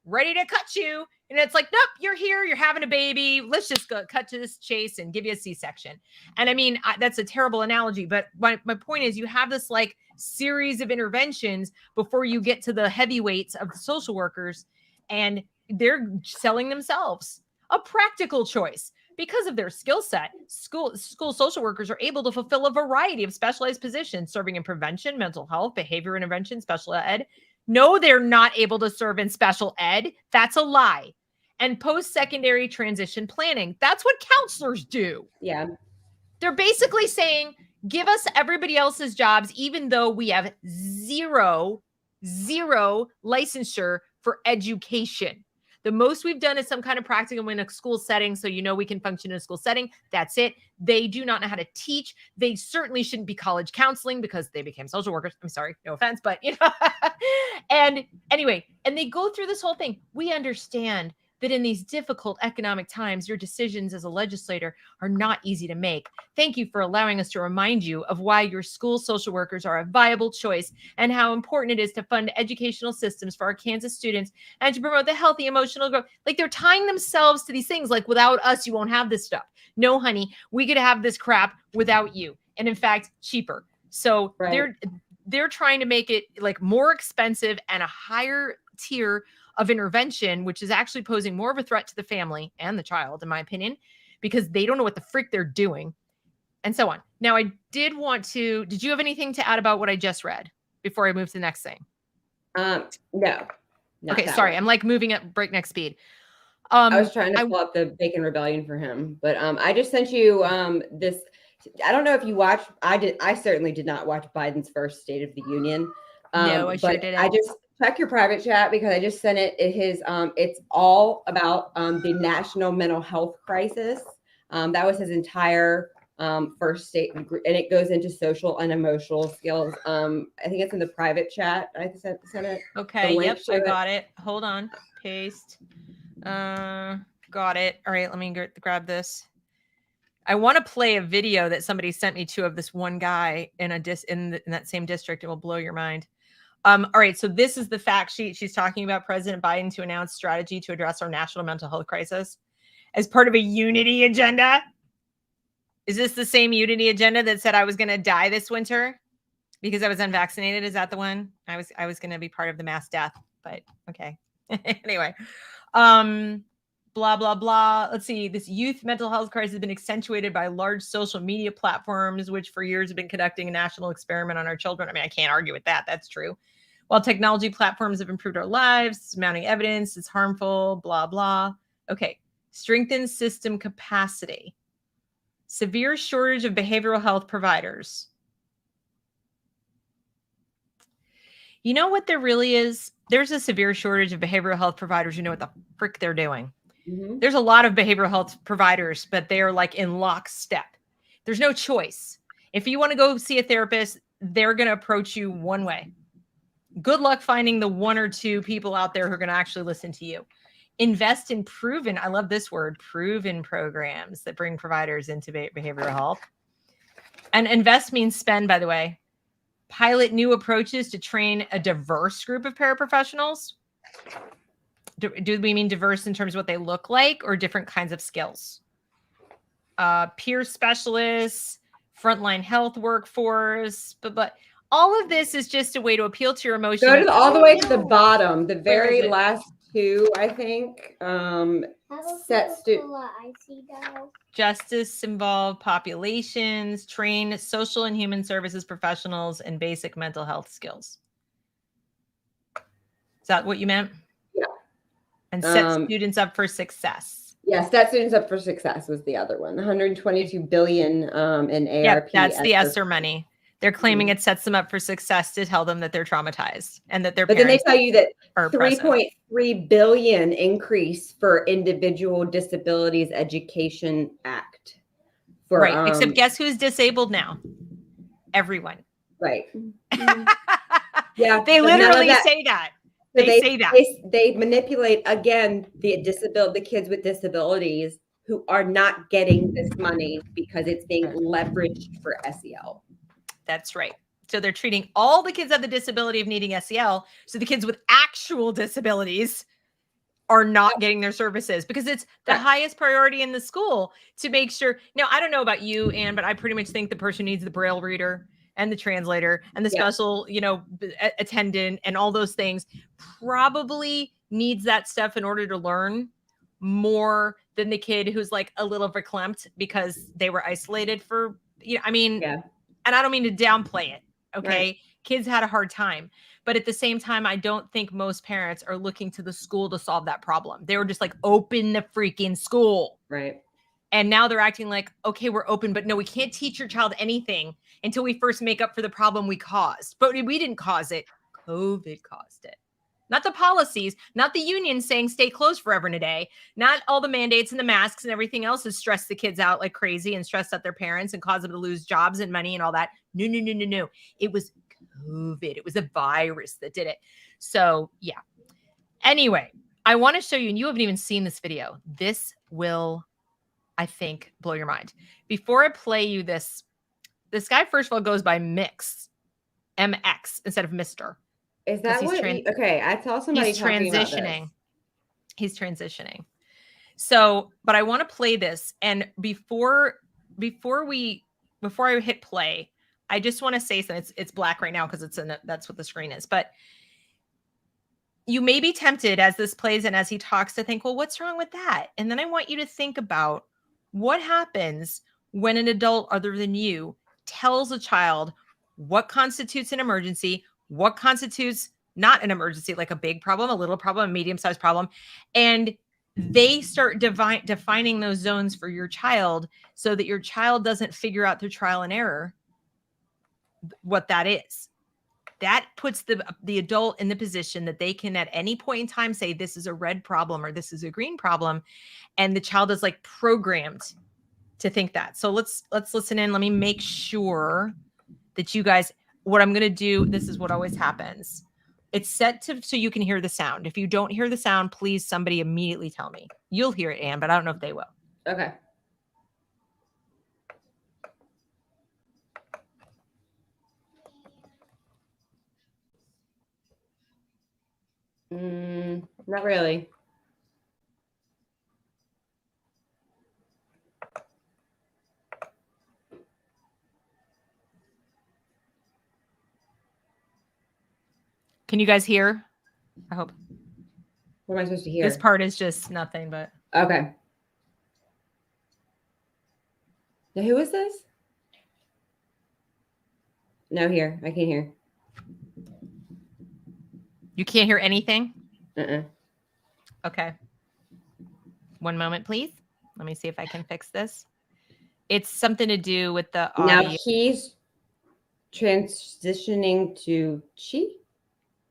ready to cut you. And it's like, nope, you're here, you're having a baby. Let's just go cut to this chase and give you a C-section. And I mean, that's a terrible analogy, but my point is you have this like series of interventions before you get to the heavyweights of the social workers, and they're selling themselves. A practical choice. Because of their skill set, school social workers are able to fulfill a variety of specialized positions, serving in prevention, mental health, behavior intervention, special ed. No, they're not able to serve in special ed. That's a lie. And post-secondary transition planning. That's what counselors do. Yeah. They're basically saying, give us everybody else's jobs, even though we have zero licensure for education. The most we've done is some kind of practicum in a school setting, so we can function in a school setting. That's it. They do not know how to teach. They certainly shouldn't be college counseling because they became social workers. I'm sorry, no offense, but And anyway, and they go through this whole thing. We understand that in these difficult economic times, your decisions as a legislator are not easy to make. Thank you for allowing us to remind you of why your school social workers are a viable choice and how important it is to fund educational systems for our Kansas students and to promote the healthy emotional growth. Like they're tying themselves to these things like, without us, you won't have this stuff. No, honey, we could have this crap without you. And in fact, cheaper. So they're trying to make it like more expensive and a higher tier of intervention, which is actually posing more of a threat to the family and the child, in my opinion, because they don't know what the frick they're doing, and so on. Now, did you have anything to add about what I just read before I move to the next thing? No. Okay, sorry. I'm like moving at breakneck speed. I was trying to pull up the Bacon Rebellion for him, but I just sent you this. I don't know if you watched. I certainly did not watch Biden's first State of the Union. No, I sure didn't. I just Check your private chat because I just sent it. It's all about the national mental health crisis. That was his entire first statement, and it goes into social and emotional skills. I think it's in the private chat. I sent it. Okay. Yep. I got it. Hold on. Paste. Got it. All right. Let me grab this. I want to play a video that somebody sent me of this one guy in that same district. It will blow your mind. All right. So this is the fact sheet. She's talking about President Biden to announce strategy to address our national mental health crisis as part of a unity agenda. Is this the same unity agenda that said I was going to die this winter because I was unvaccinated? Is that the one? I was going to be part of the mass death, but okay. Anyway, blah, blah, blah. Let's see. This youth mental health crisis has been accentuated by large social media platforms, which for years have been conducting a national experiment on our children. I mean, I can't argue with that. That's true. While technology platforms have improved our lives, mounting evidence is harmful, blah, blah. Okay. Strengthen system capacity. Severe shortage of behavioral health providers. You know what there really is? There's a severe shortage of behavioral health providers who know what the frick they're doing. Mm-hmm. There's a lot of behavioral health providers, but they are like in lockstep. There's no choice. If you want to go see a therapist, they're going to approach you one way. Good luck finding the one or two people out there who are going to actually listen to you. Invest in proven, I love this word, proven programs that bring providers into behavioral health. And invest means spend, by the way. Pilot new approaches to train a diverse group of paraprofessionals. Do we mean diverse in terms of what they look like or different kinds of skills? Peer specialists, frontline health workforce, but all of this is just a way to appeal to your emotions. Go to all the way to the bottom, the very last two, I think. Justice involved populations, train social and human services professionals, and basic mental health skills. Is that what you meant? Yeah. And set students up for success. Yeah, set students up for success was the other one. 122 billion in ARP. Yep, that's the ESSER money. They're claiming it sets them up for success to tell them that they're traumatized and that their parents. But then they tell you that 3.3 billion increase for Individual Disabilities Education Act. Right. Except guess who's disabled now? Everyone. Right. Yeah. They literally say that. They say that. They manipulate again the kids with disabilities who are not getting this money because it's being leveraged for SEL. That's right. So they're treating all the kids that have the disability of needing SEL. So the kids with actual disabilities are not getting their services because it's the highest priority in the school to make sure. Now, I don't know about you, Anne, but I pretty much think the person who needs the Braille reader and the translator and the special, attendant and all those things probably needs that stuff in order to learn more than the kid who's like a little verklempt because they were isolated for, and I don't mean to downplay it. Okay. Right. Kids had a hard time, but at the same time, I don't think most parents are looking to the school to solve that problem. They were just like, open the freaking school. Right. And now they're acting like, okay, we're open, but no, we can't teach your child anything until we first make up for the problem we caused. But we didn't cause it. COVID caused it. Not the policies, not the union saying stay closed forever and a day, not all the mandates and the masks and everything else has stressed the kids out like crazy and stressed out their parents and caused them to lose jobs and money and all that. No. It was COVID. It was a virus that did it. So yeah. Anyway, I want to show you, and you haven't even seen this video. This will, I think, blow your mind. Before I play you this guy, first of all, goes by Mix, MX instead of Mr. Is that what? Okay, I saw somebody he's transitioning. He's transitioning. So, but I want to play this, and before I hit play, I just want to say something. It's black right now because that's what the screen is. But you may be tempted as this plays and as he talks to think, well, what's wrong with that? And then I want you to think about what happens when an adult other than you tells a child what constitutes an emergency, what constitutes not an emergency, like a big problem, a little problem, a medium-sized problem. And they start defining those zones for your child so that your child doesn't figure out through trial and error what that is. that puts the adult in the position that they can at any point in time say, this is a red problem or this is a green problem. And the child is like programmed to think that. So let's listen in. Let me make sure that you guys, what I'm going to do, this is what always happens. It's set to so you can hear the sound. If you don't hear the sound, please somebody immediately tell me. You'll hear it, Anne, but I don't know if they will. Okay. Not really. Can you guys hear? I hope. What am I supposed to hear? This part is just nothing, but. Okay. Now, who is this? No, here. I can hear. You can't hear anything? Uh-uh. Okay. One moment, please. Let me see if I can fix this. It's something to do with the audio. Now he's transitioning to she?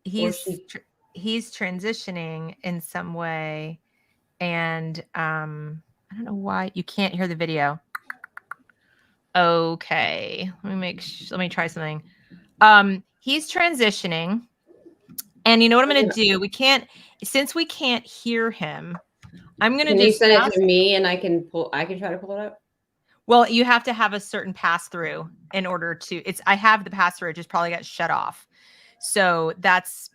He's transitioning in some way. And I don't know why you can't hear the video. Okay. Let me try something. He's transitioning. And you know what I'm going to do? Since we can't hear him, I'm going to just send it to me and I can try to pull it up. Well, you have to have a certain pass through in order to, I have the pass through. It just probably got shut off. So that's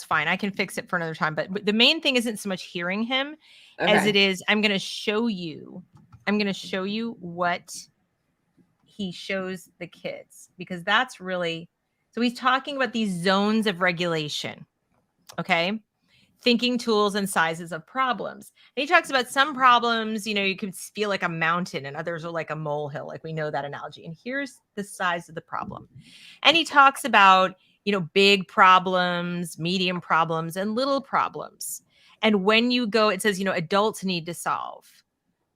fine. I can fix it for another time. But the main thing isn't so much hearing him as it is, I'm going to show you what he shows the kids, because that's really, so he's talking about these zones of regulation. Okay. Thinking tools and sizes of problems. And he talks about some problems, you can feel like a mountain and others are like a molehill. Like we know that analogy. And here's the size of the problem. And he talks about, big problems, medium problems, and little problems. And when you go, it says, adults need to solve.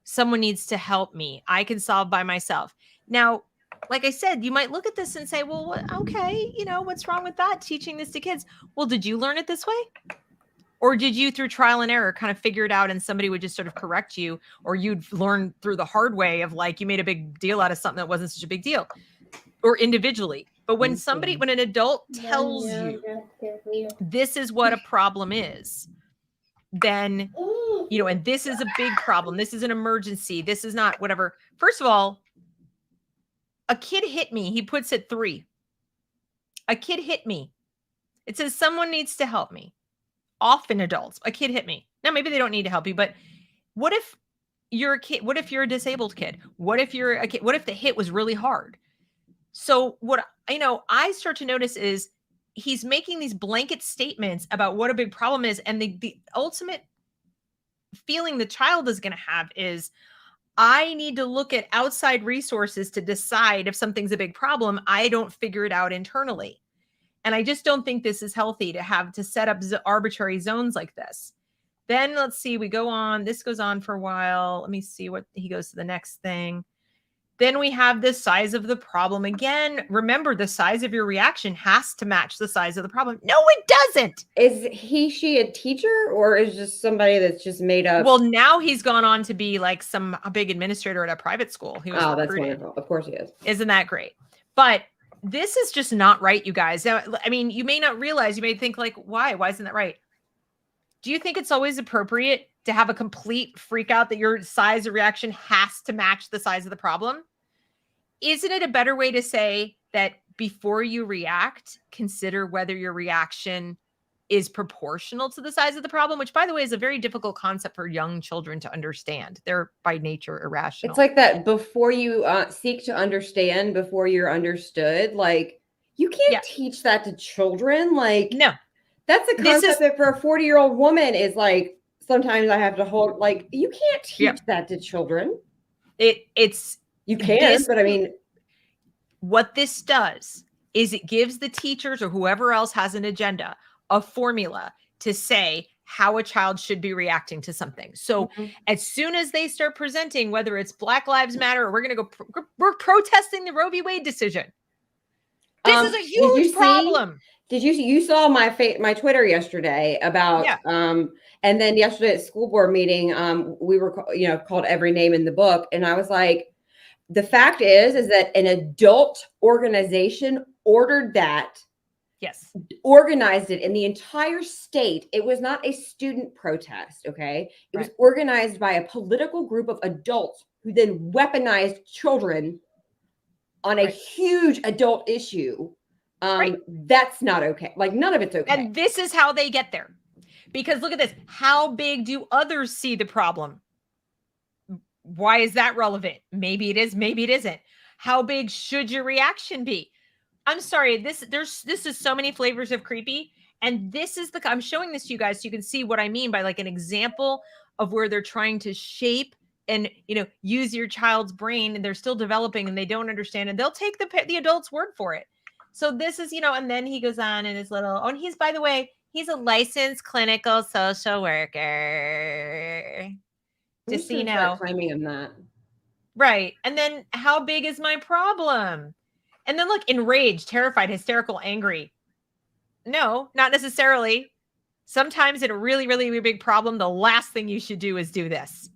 Someone needs to help me. I can solve by myself. Now, like I said, you might look at this and say, well, okay, what's wrong with that? Teaching this to kids. Well, did you learn it this way? Or did you, through trial and error, kind of figure it out and somebody would just sort of correct you, or you'd learn through the hard way of like, you made a big deal out of something that wasn't such a big deal, or individually. But when when an adult tells you this is what a problem is, then, and this is a big problem, this is an emergency, this is not whatever. First of all, a kid hit me. He puts it 3. A kid hit me. It says someone needs to help me. Often adults. A kid hit me. Now, maybe they don't need to help you, but what if you're a kid? What if you're a disabled kid? What if you're a kid? What if the hit was really hard? So what, I start to notice is he's making these blanket statements about what a big problem is. And the ultimate feeling the child is going to have is, I need to look at outside resources to decide if something's a big problem. I don't figure it out internally. And I just don't think this is healthy to set up arbitrary zones like this. Then let's see, we go on. This goes on for a while. Let me see what he goes to the next thing. Then we have the size of the problem. Again, remember, the size of your reaction has to match the size of the problem. No, it doesn't. Is she a teacher, or is just somebody that's just made up? Well, now he's gone on to be like a big administrator at a private school. He was recruited. That's wonderful. Of course he is. Isn't that great? But this is just not right, you guys. Now, I mean, you may not realize, you may think like, why isn't that right? Do you think it's always appropriate to have a complete freak out that your size of reaction has to match the size of the problem? Isn't it a better way to say that before you react, consider whether your reaction is proportional to the size of the problem, which, by the way, is a very difficult concept for young children to understand. They're by nature irrational. It's like that before you seek to understand, before you're understood. Like, you can't teach that to children. Like, no, that's a concept that for a 40-year-old woman is like, sometimes I have to hold, like, you can't teach that to children. You can, but I mean, what this does is it gives the teachers or whoever else has an agenda a formula to say how a child should be reacting to something. So as soon as they start presenting, whether it's Black Lives Matter or we're going to we're protesting the Roe v. Wade decision. This is a huge problem. You saw my Twitter yesterday about and then yesterday at school board meeting, we were called every name in the book, and I was like, the fact is that an adult organization ordered that. Yes. Organized it in the entire state. It was not a student protest, okay? It was organized by a political group of adults who then weaponized children on a huge adult issue. That's not okay. Like, none of it's okay. And this is how they get there. Because look at this. How big do others see the problem? Why is that relevant? Maybe it is, maybe it isn't. How big should your reaction be? I'm sorry, this is so many flavors of creepy. And this is I'm showing this to you guys so you can see what I mean by like an example of where they're trying to shape and, use your child's brain, and they're still developing and they don't understand, and they'll take the adult's word for it. So this is, and then he goes on in his little, and he's, by the way, he's a licensed clinical social worker. Just so you know. Claiming him that. Right. And then how big is my problem? And then look, enraged, terrified, hysterical, angry. No, not necessarily. Sometimes in a really, really, really big problem, the last thing you should do is do this,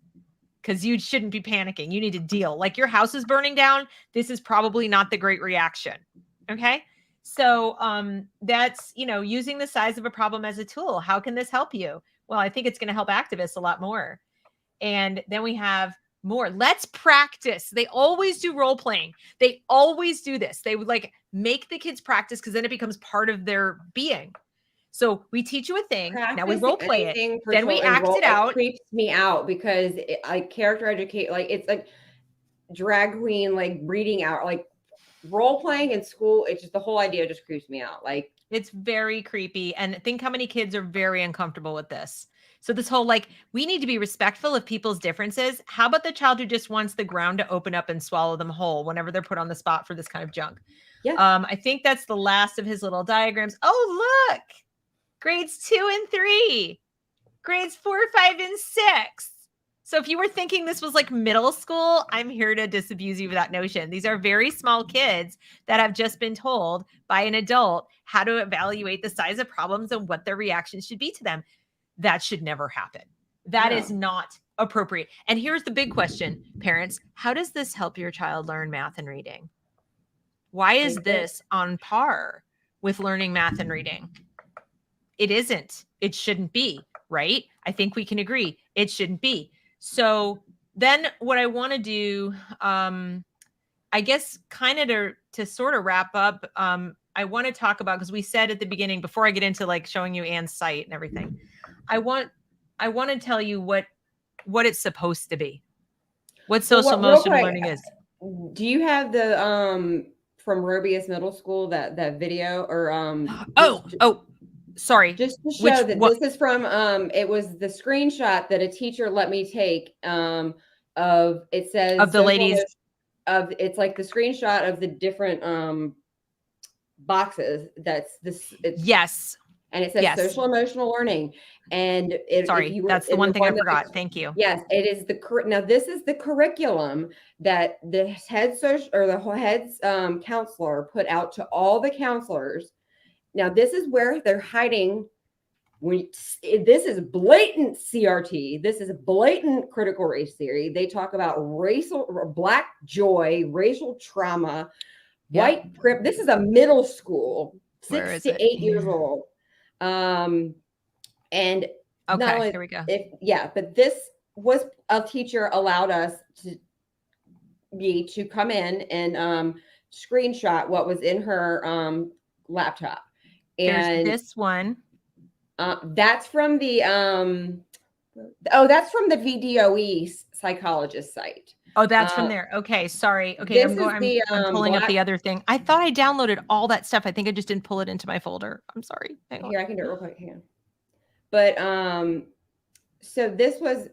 because you shouldn't be panicking. You need to deal. Like, your house is burning down. This is probably not the great reaction. Okay. So that's, using the size of a problem as a tool. How can this help you? Well, I think it's going to help activists a lot more. And then we have more. Let's practice. They always do role playing. They always do this. They would make the kids practice, because then it becomes part of their being. So we teach you a thing. Now we role play it. Then we act it out. It creeps me out because I character educate. Like, it's like drag queen, like reading out, like role playing in school. It's just, the whole idea just creeps me out. Like, it's very creepy. And think how many kids are very uncomfortable with this. So this whole, we need to be respectful of people's differences. How about the child who just wants the ground to open up and swallow them whole whenever they're put on the spot for this kind of junk? Yeah. I think that's the last of his little diagrams. Oh, look, grades 2 and 3, grades 4, 5, and 6. So if you were thinking this was like middle school, I'm here to disabuse you of that notion. These are very small kids that have just been told by an adult how to evaluate the size of problems and what their reactions should be to them. That should never happen. That is not appropriate. And here's the big question, parents. How does this help your child learn math and reading? Why is this on par with learning math and reading? It isn't. It shouldn't be, right? I think we can agree. It shouldn't be. So then what I want to do, I guess kind of to sort of wrap up, I want to talk about, because we said at the beginning, before I get into showing you Anne's site and everything, I want to tell you what it's supposed to be, what social emotional learning is. Do you have the from Robius Middle School that video or sorry, just to show this is from it was the screenshot that a teacher let me take of, it says, of the ladies, it's like the screenshot of the different boxes. That's this. Yes. And it says social emotional learning. And that's the one thing I forgot. Thank you. Yes, it is now this is the curriculum that the head social or the head's counselor put out to all the counselors. Now this is where they're hiding. This is blatant CRT. This is blatant critical race theory. They talk about black joy, racial trauma, white privilege. This is a middle school, 6 to 8 years old. And okay, here we go. But this was a teacher allowed us to come in and screenshot what was in her laptop. And there's this one. That's from the that's from the VDOE psychologist site. Oh, that's from there. Okay, sorry. Okay, I'm pulling up the other thing. I thought I downloaded all that stuff. I think I just didn't pull it into my folder. I'm sorry. Here, I can do it real quick. Hang on. But so this was,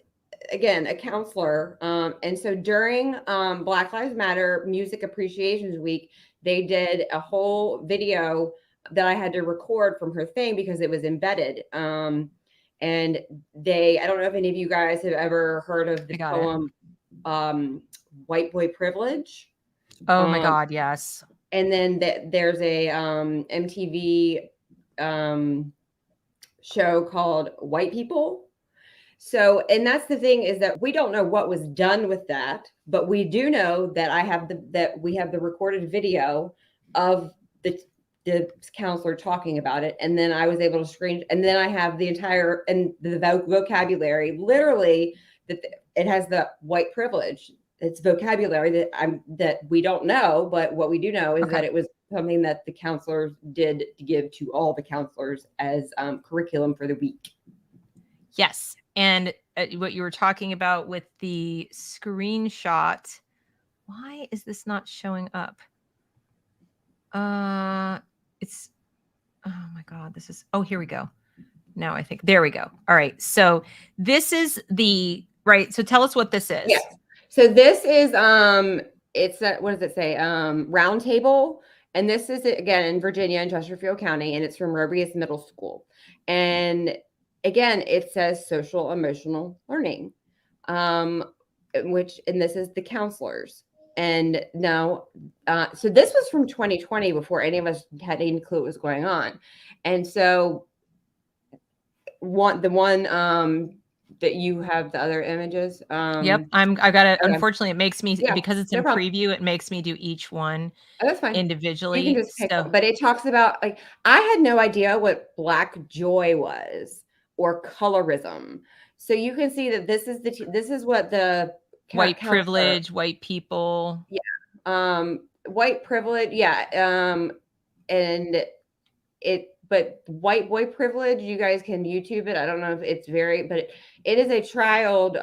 again, a counselor. And so during Black Lives Matter Music Appreciation Week, they did a whole video that I had to record from her thing because it was embedded. And I don't know if any of you guys have ever heard of the poem White Boy Privilege. Oh my God, yes. And then there's a MTV show called White People. So, and that's the thing, is that we don't know what was done with that, but we do know that we have the recorded video of the counselor talking about it. And then I was able to and then I have the entire, and the vocabulary, literally, that it has the white privilege. It's vocabulary that we don't know, but what we do know is that it was something that the counselors did give to all the counselors as curriculum for the week. Yes. And what you were talking about with the screenshot, why is this not showing up? It's, oh my God, this is, oh, here we go. Now I think, there we go. All right. So this is right. So tell us what this is. Yes. So this is, it's what does it say? Round table. And this is, again, in Virginia, in Chesterfield County, and it's from Robius Middle School. And again, it says social emotional learning, and this is the counselors. And now, so this was from 2020, before any of us had any clue what was going on. And so the one that you have, the other images. Yep. I got it. Okay. Unfortunately, it makes me, because it's in preview, it makes me do each one that's fine. Individually. You can just pick one, but it talks about, like, I had no idea what Black joy was or colorism. So you can see that this is what the white privilege, white people. Yeah. White privilege. Yeah. And but white boy privilege, you guys can YouTube it. I don't know if it's but it is a child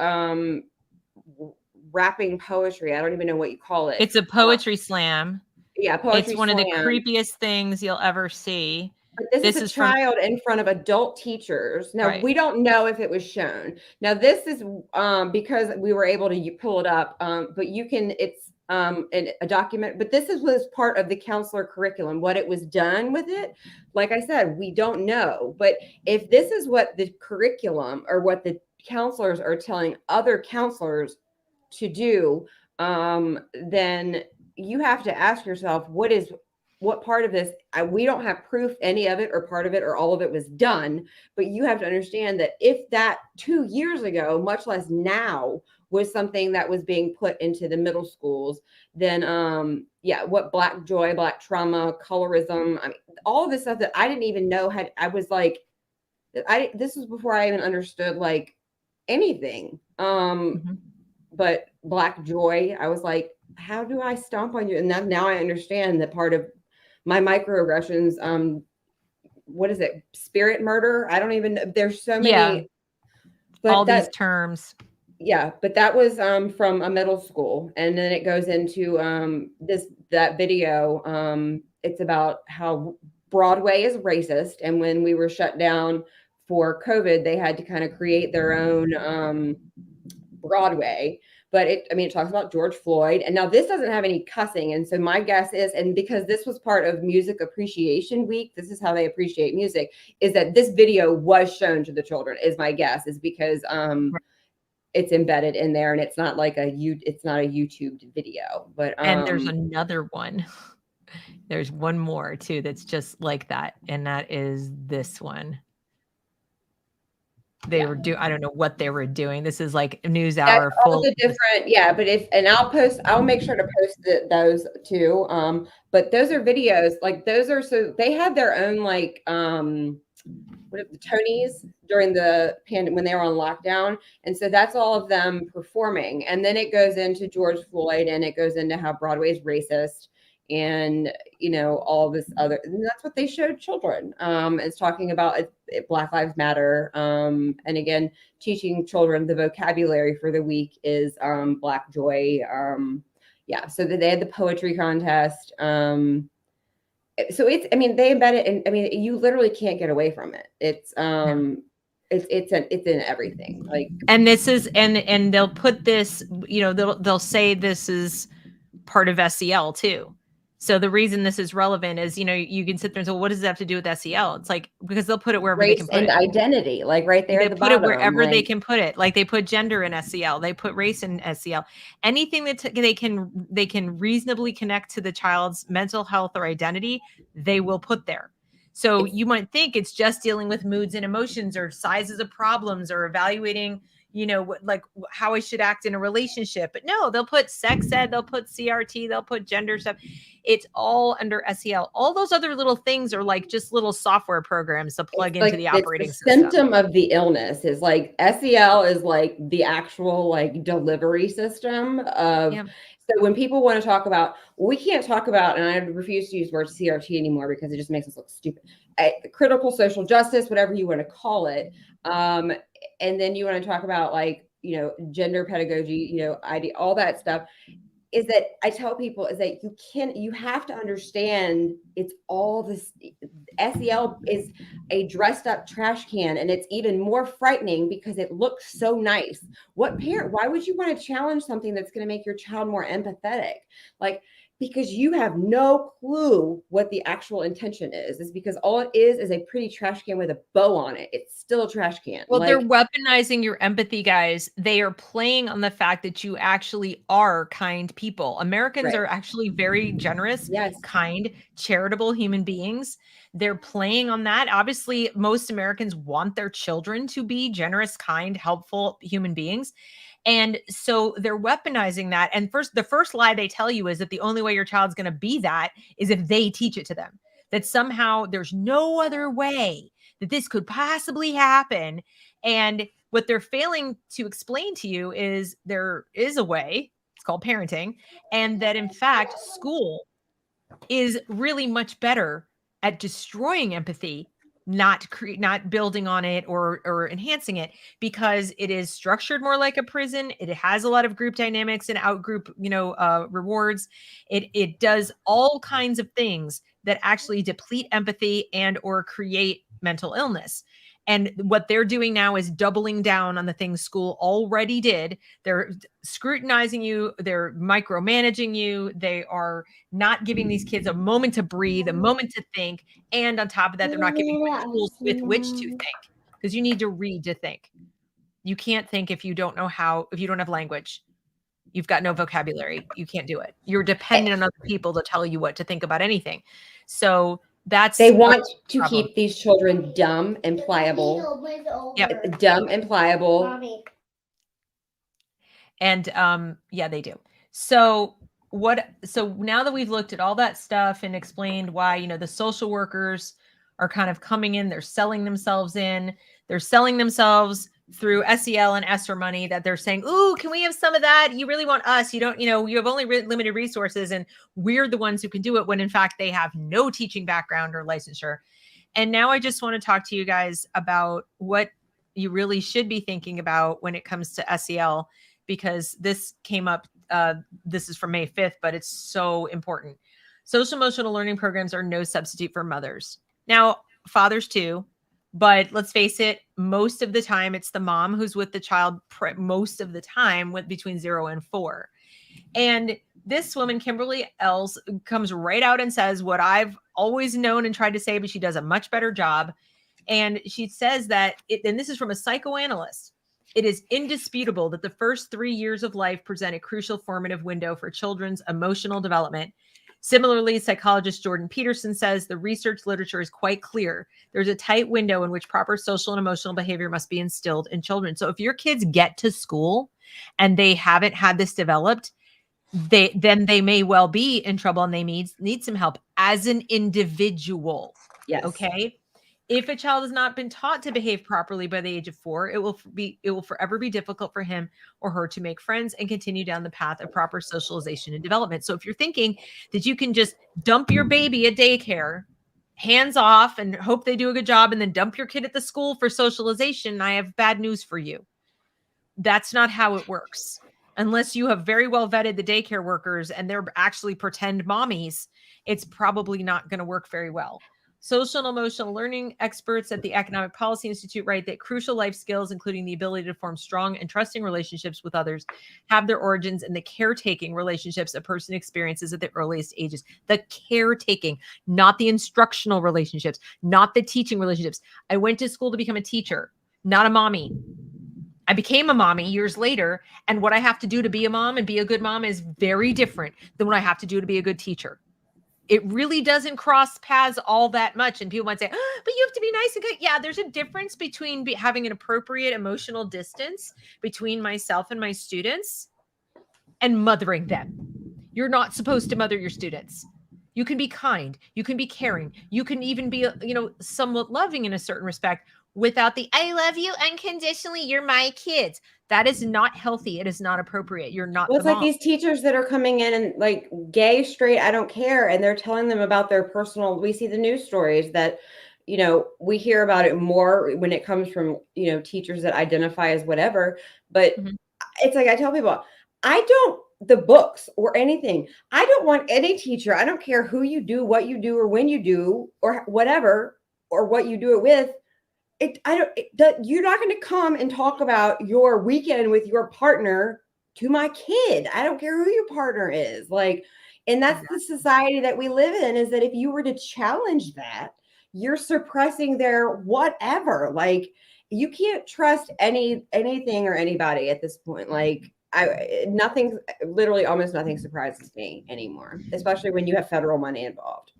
rapping poetry. I don't even know what you call it. It's a poetry slam. Yeah, poetry. It's one of the creepiest things you'll ever see. But this is a child in front of adult teachers. Now, we don't know if it was shown. Now, this is because we were able to pull it up, but it's a document. But this was part of the counselor curriculum. What it was done with it, like I said, we don't know. But if this is what the curriculum or what the counselors are telling other counselors to do, then you have to ask yourself, what part of this, we don't have proof any of it or part of it or all of it was done, but you have to understand that if that 2 years ago, much less now, was something that was being put into the middle schools, then what Black joy, Black trauma, colorism, I mean, all of this stuff that I didn't even know this was before I even understood like anything. But Black joy, I was like, how do I stomp on you? And now I understand that part of my microaggressions, what is it? Spirit murder? I don't even know. There's so many. Yeah. But all these terms. Yeah. But that was from a middle school. And then it goes into that video. It's about how Broadway is racist. And when we were shut down for COVID, they had to kind of create their own Broadway. But it talks about George Floyd. And now this doesn't have any cussing. And so my guess is, and because this was part of Music Appreciation Week, this is how they appreciate music, is that this video was shown to the children, is my guess, is because it's embedded in there and it's not like it's not a YouTube video. But and there's another one. There's one more too that's just like that. And that is this one. They were I don't know what they were doing. This is like a news hour full. The different, but I'll make sure to post those too. But those are videos, like those are, so they had their own like what are the Tonys during the pandemic when they were on lockdown. And so that's all of them performing. And then it goes into George Floyd and it goes into how Broadway is racist and all this other, and that's what they showed children. It's talking about Black Lives Matter, and again teaching children the vocabulary for the week is Black joy. So they had the poetry contest. So it's, they embed it, and you literally can't get away from it. It's it's in everything. Like, and this is and they'll put this, they'll say this is part of SEL too. So the reason this is relevant is, you can sit there and say, well, what does it have to do with SEL? It's like, because they'll put it wherever they can put it. Identity, like right there at the bottom. They put it wherever they can put it. Like they put gender in SEL, they put race in SEL. Anything that they can reasonably connect to the child's mental health or identity, they will put there. So you might think it's just dealing with moods and emotions or sizes of problems or evaluating, like how I should act in a relationship. But no, they'll put sex ed, they'll put CRT, they'll put gender stuff. It's all under SEL. All those other little things are like just little software programs to plug into the operating system. Symptom of the illness is like SEL is like the actual like delivery system of. Yeah. So when people want to talk about, we can't talk about, and I refuse to use the word CRT anymore because it just makes us look stupid. Critical social justice, whatever you want to call it. And then you want to talk about like, gender pedagogy, all that stuff. Is that I tell people is that you have to understand it's all this. SEL is a dressed up trash can, and it's even more frightening because it looks so nice. What parent? Why would you want to challenge something that's going to make your child more empathetic? Like, because you have no clue what the actual intention is. It's because all it is a pretty trash can with a bow on it. It's still a trash can. Well, they're weaponizing your empathy, guys. They are playing on the fact that you actually are kind people. Americans are actually very generous, kind, charitable human beings. They're playing on that. Obviously, most Americans want their children to be generous, kind, helpful human beings. And so they're weaponizing that. And the first lie they tell you is that the only way your child's going to be that is if they teach it to them, that somehow there's no other way that this could possibly happen. And what they're failing to explain to you is there is a way. It's called parenting. And that in fact, school is really much better at destroying empathy, not building on it or enhancing it, because it is structured more like a prison. It has a lot of group dynamics and out-group, rewards. It does all kinds of things that actually deplete empathy and or create mental illness. And what they're doing now is doubling down on the things school already did. They're scrutinizing you. They're micromanaging you. They are not giving these kids a moment to breathe, a moment to think. And on top of that, they're not giving you tools with which to think, because you need to read to think. You can't think if you don't know how, if you don't have language. You've got no vocabulary. You can't do it. You're dependent on other people to tell you what to think about anything. So they want to keep these children dumb and pliable. Yep. Dumb and pliable. Mommy. And they do. So now that we've looked at all that stuff and explained why, the social workers are kind of coming in, they're selling themselves through SEL and ESSER money, that they're saying, ooh, can we have some of that? You really want us. You don't, you have only limited resources and we're the ones who can do it, when in fact they have no teaching background or licensure. And now I just want to talk to you guys about what you really should be thinking about when it comes to SEL, because this came up, this is from May 5th, but it's so important. Social emotional learning programs are no substitute for mothers. Now, fathers too. But let's face it, most of the time it's the mom who's with the child most of the time, with between 0 and 4. And this woman, Kimberly Els, comes right out and says what I've always known and tried to say, but she does a much better job. And she says that, and this is from a psychoanalyst, it is indisputable that the first 3 years of life present a crucial formative window for children's emotional development. Similarly, psychologist Jordan Peterson says the research literature is quite clear. There's a tight window in which proper social and emotional behavior must be instilled in children. So if your kids get to school and they haven't had this developed, then they may well be in trouble and they need some help as an individual. Yes. Okay. If a child has not been taught to behave properly by the age of 4, it will forever be difficult for him or her to make friends and continue down the path of proper socialization and development. So if you're thinking that you can just dump your baby at daycare, hands off, and hope they do a good job, and then dump your kid at the school for socialization, I have bad news for you. That's not how it works. Unless you have very well vetted the daycare workers and they're actually pretend mommies, it's probably not going to work very well. Social and emotional learning experts at the Economic Policy Institute write that crucial life skills, including the ability to form strong and trusting relationships with others, have their origins in the caretaking relationships a person experiences at the earliest ages. The caretaking, not the instructional relationships, not the teaching relationships. I went to school to become a teacher, not a mommy. I became a mommy years later, and what I have to do to be a mom and be a good mom is very different than what I have to do to be a good teacher. It really doesn't cross paths all that much. And people might say, oh, but you have to be nice and good. Yeah, there's a difference between having an appropriate emotional distance between myself and my students and mothering them. You're not supposed to mother your students. You can be kind. You can be caring. You can even be, somewhat loving in a certain respect without the, I love you unconditionally. You're my kids. That is not healthy. It is not appropriate. You're not. Well, it's like these teachers that are coming in and like gay, straight, I don't care. And they're telling them about their personal, we see the news stories that, we hear about it more when it comes from, teachers that identify as whatever. But it's like, I tell people, the books or anything, I don't want any teacher. I don't care who you do, what you do, or when you do, or whatever, or what you do it with. You're not going to come and talk about your weekend with your partner to my kid. I don't care who your partner is. And that's the society that we live in, is that if you were to challenge that, you're suppressing their whatever. You can't trust anything or anybody at this point. Literally almost nothing surprises me anymore, especially when you have federal money involved.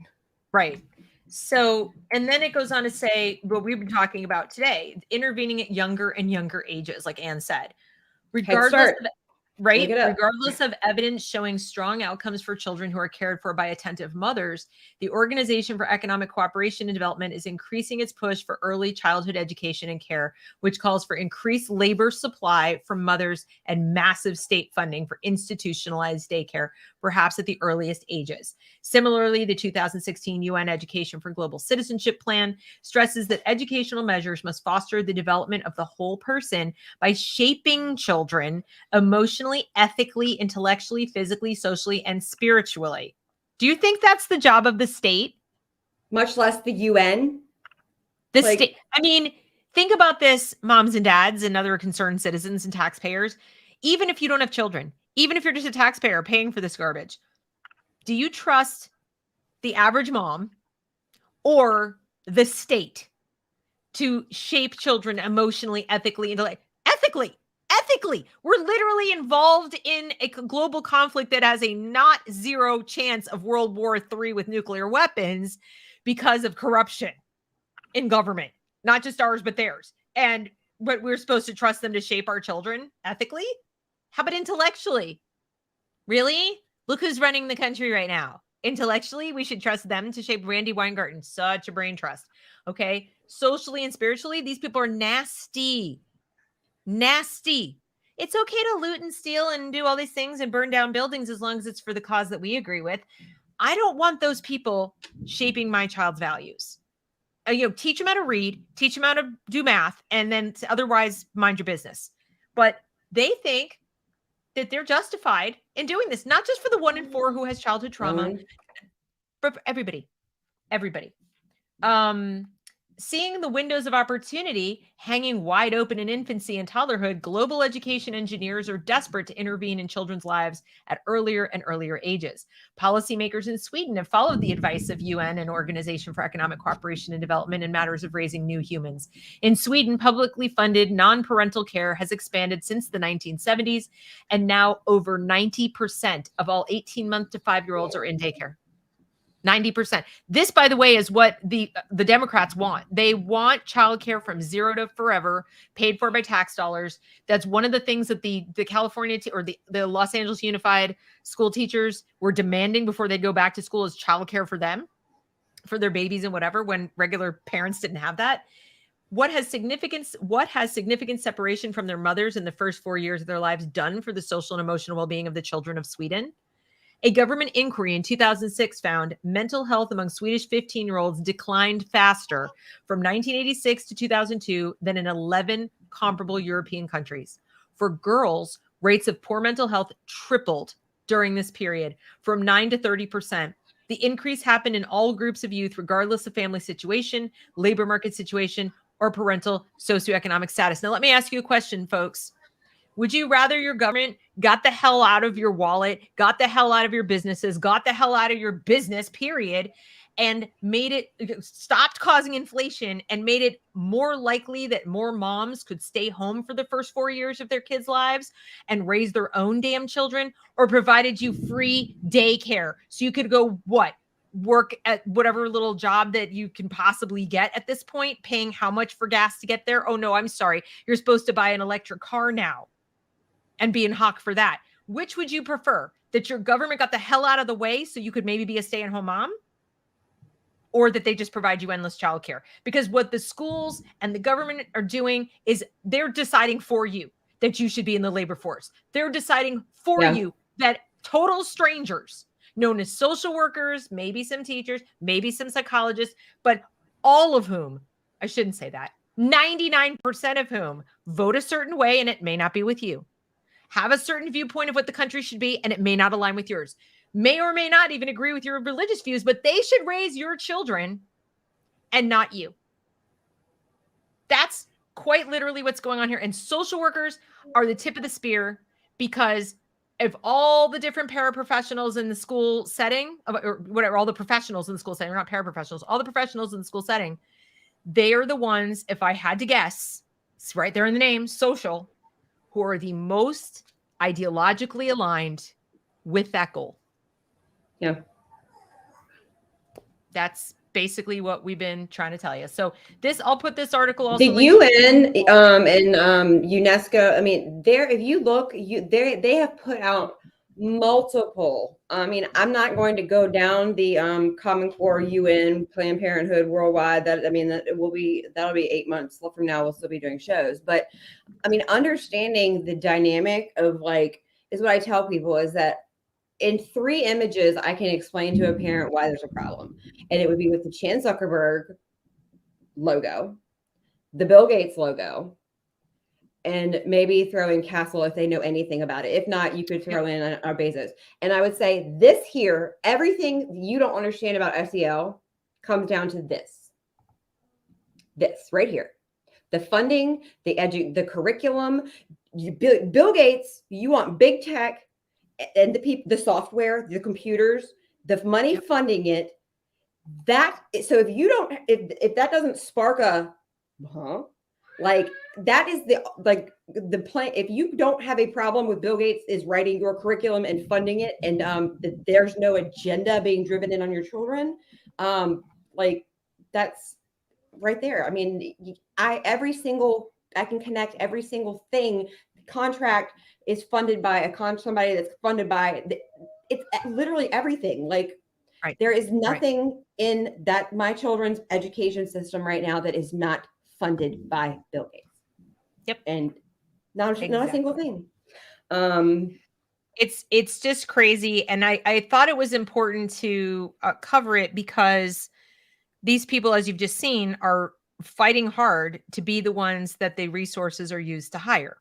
Right. So, and then it goes on to say what we've been talking about today, intervening at younger and younger ages, like Anne said, regardless of evidence showing strong outcomes for children who are cared for by attentive mothers, the Organization for Economic Cooperation and Development is increasing its push for early childhood education and care, which calls for increased labor supply from mothers and massive state funding for institutionalized daycare, perhaps at the earliest ages. Similarly, the 2016 UN Education for Global Citizenship Plan stresses that educational measures must foster the development of the whole person by shaping children emotionally, ethically, intellectually, physically, socially, and spiritually. Do you think that's the job of the state? Much less the UN? The state. I mean, think about this, moms and dads and other concerned citizens and taxpayers. Even if you don't have children, even if you're just a taxpayer paying for this garbage, do you trust the average mom or the state to shape children emotionally, ethically, intellectually? Ethically, we're literally involved in a global conflict that has a not zero chance of World War III with nuclear weapons because of corruption in government, not just ours, but theirs. But we're supposed to trust them to shape our children ethically? How about intellectually? Really? Look who's running the country right now. Intellectually, we should trust them to shape. Randy Weingarten, such a brain trust. Okay. Socially and spiritually, these people are nasty. Nasty. It's okay to loot and steal and do all these things and burn down buildings as long as it's for the cause that we agree with. I don't want those people shaping my child's values. Teach them how to read, teach them how to do math, and then otherwise mind your business. But they think that they're justified in doing this, not just for the 1 in 4 who has childhood trauma, but for everybody. Seeing the windows of opportunity hanging wide open in infancy and toddlerhood, global education engineers are desperate to intervene in children's lives at earlier and earlier ages. Policymakers in Sweden have followed the advice of UN and Organization for Economic Cooperation and Development in matters of raising new humans. In Sweden, publicly funded non-parental care has expanded since the 1970s, and now over 90% of all 18-month to 5-year-olds are in daycare. 90%. This, by the way, is what the Democrats want. They want childcare from 0 to forever, paid for by tax dollars. That's one of the things that the California or the Los Angeles Unified School teachers were demanding before they go back to school, is childcare for them, for their babies and whatever, when regular parents didn't have that. What has significant separation from their mothers in the first 4 years of their lives done for the social and emotional well-being of the children of Sweden? A government inquiry in 2006 found mental health among Swedish 15-year-olds declined faster from 1986 to 2002 than in 11 comparable European countries. For girls, rates of poor mental health tripled during this period, from 9 to 30%. The increase happened in all groups of youth, regardless of family situation, labor market situation, or parental socioeconomic status. Now, let me ask you a question, folks. Would you rather your government got the hell out of your wallet, got the hell out of your businesses, got the hell out of your business, period, and made it, stopped causing inflation and made it more likely that more moms could stay home for the first 4 years of their kids' lives and raise their own damn children, or provided you free daycare so you could go work at whatever little job that you can possibly get at this point, paying how much for gas to get there? Oh no, I'm sorry. You're supposed to buy an electric car now and be in hock for that. Which would you prefer? That your government got the hell out of the way so you could maybe be a stay-at-home mom? Or that they just provide you endless childcare? Because what the schools and the government are doing is they're deciding for you that you should be in the labor force. They're deciding for you that total strangers, known as social workers, maybe some teachers, maybe some psychologists, but all of whom, I shouldn't say that, 99% of whom vote a certain way, and it may not be with you, have a certain viewpoint of what the country should be, and it may not align with yours, may or may not even agree with your religious views, but they should raise your children and not you. That's quite literally what's going on here. And social workers are the tip of the spear, because if all the different paraprofessionals in the school setting, or whatever, all the professionals in the school setting, not paraprofessionals, all the professionals in the school setting, they are the ones, if I had to guess, it's right there in the name, social, who are the most ideologically aligned with that goal. Yeah. That's basically what we've been trying to tell you. So I'll put this article also. The UN and UNESCO, I mean, if you look, they have put out multiple. I mean, I'm not going to go down the Common Core, UN, Planned Parenthood worldwide. That'll be 8 months from now. We'll still be doing shows. But I mean, understanding the dynamic of is what I tell people, is that in 3 images, I can explain to a parent why there's a problem. And it would be with the Chan Zuckerberg logo, the Bill Gates logo, and maybe throw in Castle if they know anything about it. If not, you could throw in our Bezos. And I would say this here, everything you don't understand about SEL comes down to this. This right here. The funding, the curriculum. Bill Gates, you want big tech, and the software, the computers, the money funding it. So if that doesn't spark a that is the plan. If you don't have a problem with Bill Gates is writing your curriculum and funding it, and there's no agenda being driven in on your children, that's right there. I mean, I can connect every single thing. Contract is funded by somebody that's funded by it's literally everything. There is nothing in that my children's education system right now that is not funded by Bill Gates. Yep. And not a single thing. It's just crazy. And I thought it was important to cover it, because these people, as you've just seen, are fighting hard to be the ones that the resources are used to hire.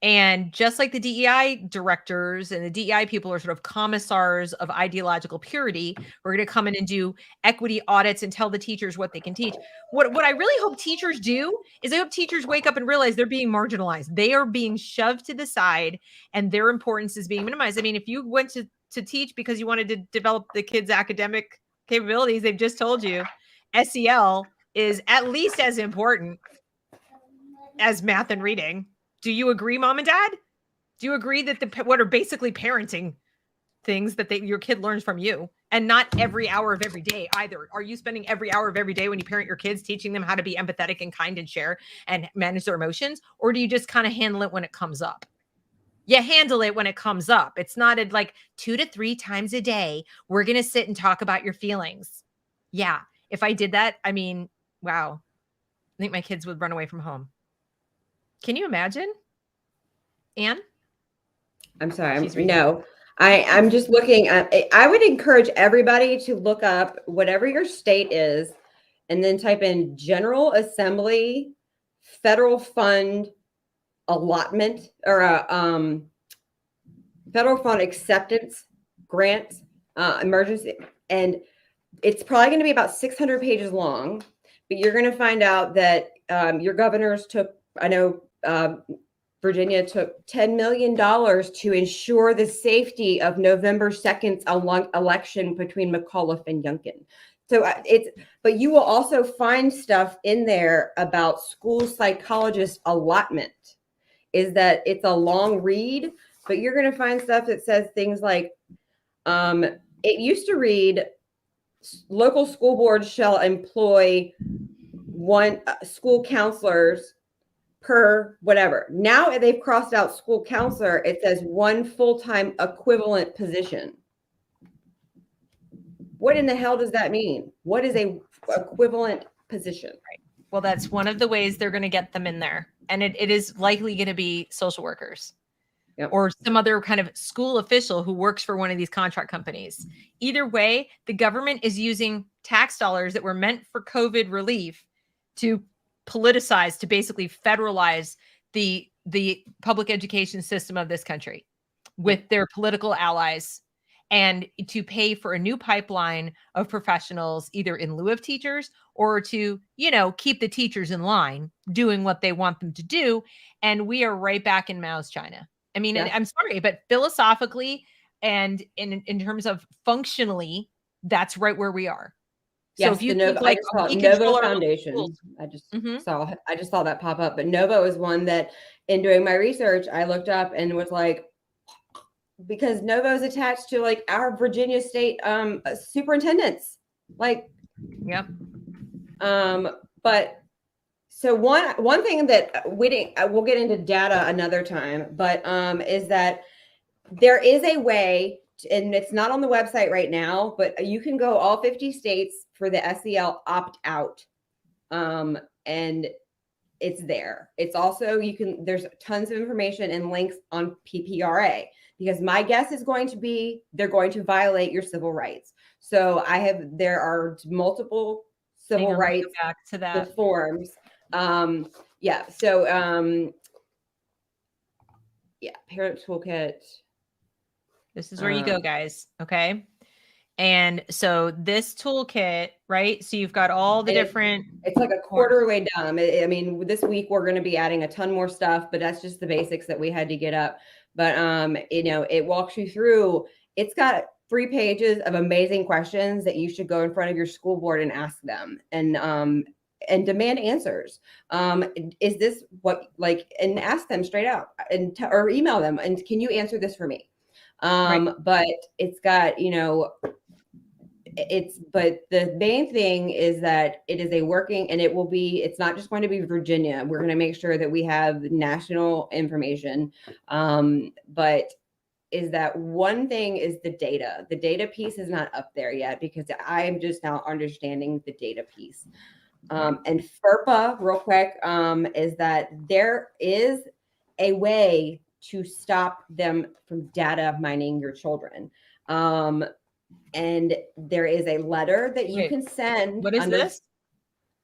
And just like the DEI directors and the DEI people are sort of commissars of ideological purity, we're going to come in and do equity audits and tell the teachers what they can teach. What I really hope teachers do is I hope teachers wake up and realize they're being marginalized. They are being shoved to the side, and their importance is being minimized. I mean, if you went to teach because you wanted to develop the kids' academic capabilities, they've just told you SEL is at least as important as math and reading. Do you agree, mom and dad? Do you agree that what are basically parenting things that your kid learns from you, and not every hour of every day either? Are you spending every hour of every day when you parent your kids teaching them how to be empathetic and kind and share and manage their emotions? Or do you just kind of handle it when it comes up? You handle it when it comes up. It's not 2 to 3 times a day, we're going to sit and talk about your feelings. Yeah. If I did that, I mean, wow. I think my kids would run away from home. Can you imagine? Anne? I'm sorry. I'm just looking at, I would encourage everybody to look up whatever your state is, and then type in General Assembly, federal fund allotment, or federal fund acceptance grants emergency, and it's probably going to be about 600 pages long, but you're going to find out that your governors took, I know Virginia took $10 million to ensure the safety of November 2nd's election between McAuliffe and Youngkin. So but you will also find stuff in there about school psychologist allotment. Is that it's a long read, but you're going to find stuff that says things like, it used to read, local school boards shall employ one school counselors per whatever. Now they've crossed out school counselor. It says one full-time equivalent position. What in the hell does that mean? What is a equivalent position? Right. Well, that's one of the ways they're going to get them in there. And it is likely going to be social workers. Yep. Or some other kind of school official who works for one of these contract companies. Either way, the government is using tax dollars that were meant for COVID relief to politicize, to basically federalize the public education system of this country with their political allies, and to pay for a new pipeline of professionals, either in lieu of teachers or to, keep the teachers in line doing what they want them to do. And we are right back in Mao's China. I mean, yeah. I'm sorry, but philosophically and in terms of functionally, that's right where we are. Yes, so if you think like Novo Foundation, I just saw that pop up. But Novo is one that, in doing my research, I looked up and was like, because Novo is attached to like our Virginia state superintendents, like, yep. But so one thing that we'll get into data another time, but is that there is a way, and it's not on the website right now, but you can go all 50 states for the SEL opt out, and it's there. It's also, there's tons of information and links on PPRA, because my guess is going to be they're going to violate your civil rights. So there are multiple civil rights back to that forms. Parent toolkit. This is where you go, guys. Okay. And so this toolkit, right? So you've got all the different. It's like a quarter way down. I mean, this week we're going to be adding a ton more stuff, but that's just the basics that we had to get up. But, it walks you through. It's got 3 pages of amazing questions that you should go in front of your school board and ask them, and demand answers. Is this what, and ask them straight out, or email them, and can you answer this for me? Right. But it's got, but the main thing is that it is a working, and it's not just going to be Virginia. We're going to make sure that we have national information. But is that one thing is the data. The data piece is not up there yet, because I am just now understanding the data piece. And FERPA, real quick, is that there is a way to stop them from data mining your children. And there is a letter that you can send. What is this?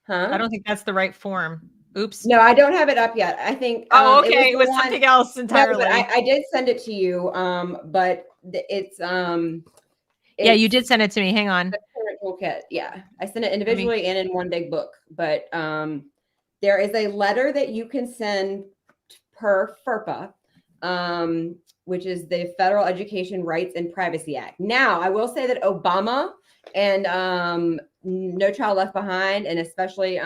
I don't think that's the right form. Oops. No, I don't have it up yet. I think. Okay. It was something else entirely. No, but I did send it to you. But it's. Yeah, you did send it to me. Hang on. The parent toolkit. Yeah, I sent it individually and in one big book. But there is a letter that you can send per FERPA, which is the Federal Education Rights and Privacy Act. Now, I will say that Obama and No Child Left Behind, and especially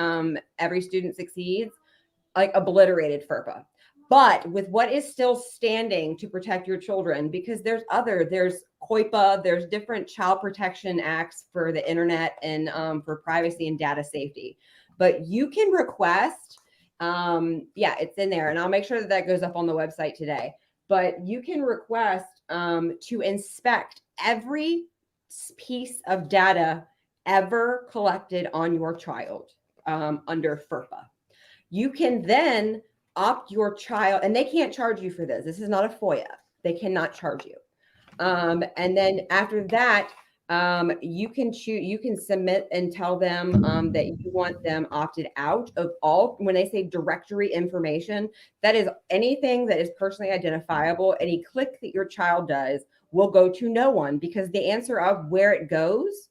Every Student Succeeds, obliterated FERPA. But with what is still standing to protect your children, because there's COIPA, there's different child protection acts for the internet and for privacy and data safety. But you can request, it's in there, and I'll make sure that goes up on the website today. But you can request to inspect every piece of data ever collected on your child under FERPA. You can then opt your child, and they can't charge you for this. This is not a FOIA. They cannot charge you. And then after that, you can submit and tell them that you want them opted out of all. When they say directory information, that is anything that is personally identifiable. Any click that your child does will go to no one, because the answer of where it goes,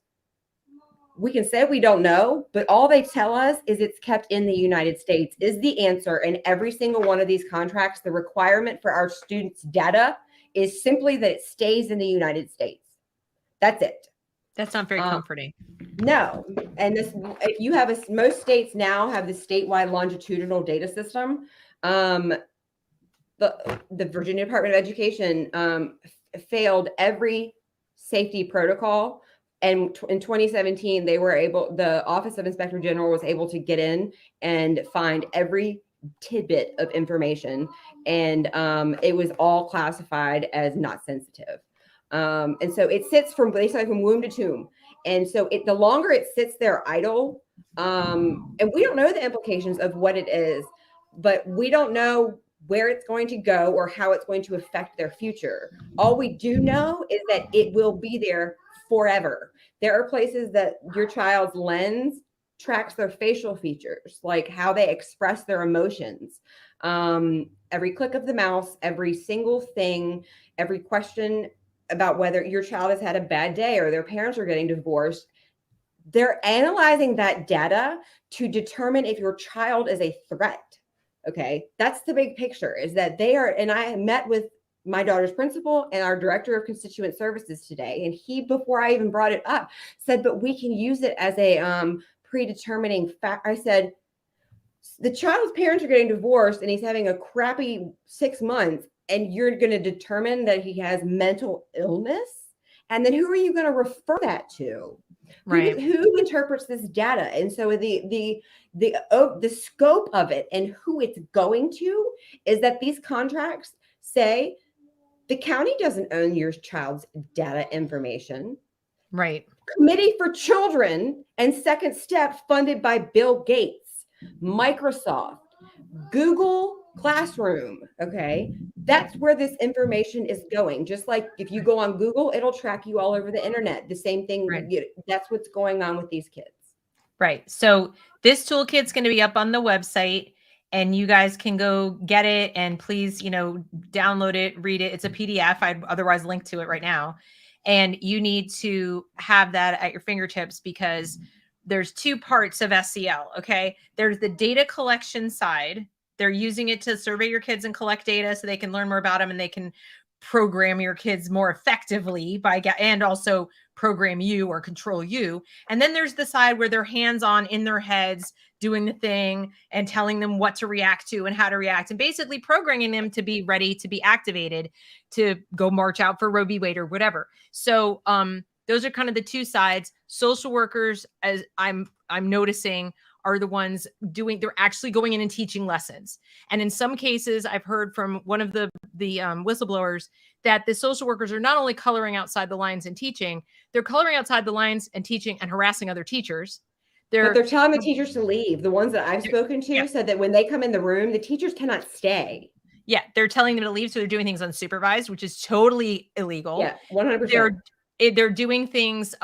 we can say we don't know, but all they tell us is it's kept in the United States is the answer. And every single one of these contracts, the requirement for our students' data is simply that it stays in the United States. That's it. That's not very comforting. No. And this, if you have most states now have the statewide longitudinal data system. The Virginia Department of Education failed every safety protocol. And in 2017, the Office of Inspector General was able to get in and find every tidbit of information. And it was all classified as not sensitive. And so it sits from womb to tomb. And so the longer it sits there idle, and we don't know the implications of what it is, but we don't know where it's going to go or how it's going to affect their future. All we do know is that it will be there forever. There are places that your child's lens tracks their facial features, like how they express their emotions. Every click of the mouse, every single thing, every question about whether your child has had a bad day or their parents are getting divorced. They're analyzing that data to determine if your child is a threat. Okay. That's the big picture, is that they are, and I met with my daughter's principal and our director of constituent services today. And he, before I even brought it up, said, but we can use it as a predetermining fact. I said, the child's parents are getting divorced and he's having a crappy 6 months, and you're going to determine that he has mental illness. And then who are you going to refer that to? Right. Who interprets this data? And so the scope of it and who it's going to is that these contracts say, the county doesn't own your child's data information. Right. Committee for Children and Second Step, funded by Bill Gates, Microsoft, Google Classroom. Okay. That's where this information is going. Just like if you go on Google, it'll track you all over the internet. The same thing. Right. That's what's going on with these kids. Right. So this toolkit's going to be up on the website, and you guys can go get it, and please, download it, read it. It's a PDF. I'd otherwise link to it right now. And you need to have that at your fingertips, because there's two parts of SEL. Okay. There's the data collection side. They're using it to survey your kids and collect data so they can learn more about them, and they can program your kids more effectively and also program you or control you. And then there's the side where they're hands-on in their heads doing the thing and telling them what to react to and how to react, and basically programming them to be ready to be activated to go march out for Roe v. Wade or whatever. So those are kind of the two sides. Social workers, as I'm noticing, are the ones they're actually going in and teaching lessons. And in some cases, I've heard from one of the whistleblowers that the social workers are not only coloring outside the lines and teaching, they're coloring outside the lines and teaching and harassing other teachers. But they're telling the teachers to leave. The ones that I've spoken to said that when they come in the room, the teachers cannot stay. Yeah, they're telling them to leave. So they're doing things unsupervised, which is totally illegal. Yeah, 100%. They're doing things.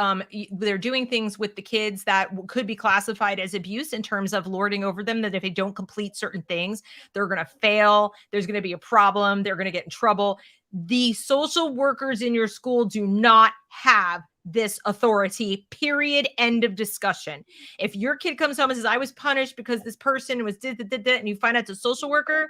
They're doing things with the kids that could be classified as abuse, in terms of lording over them, that if they don't complete certain things, they're going to fail. There's going to be a problem. They're going to get in trouble. The social workers in your school do not have this authority, period. End of discussion. If your kid comes home and says, I was punished because this person was did, and you find out it's a social worker,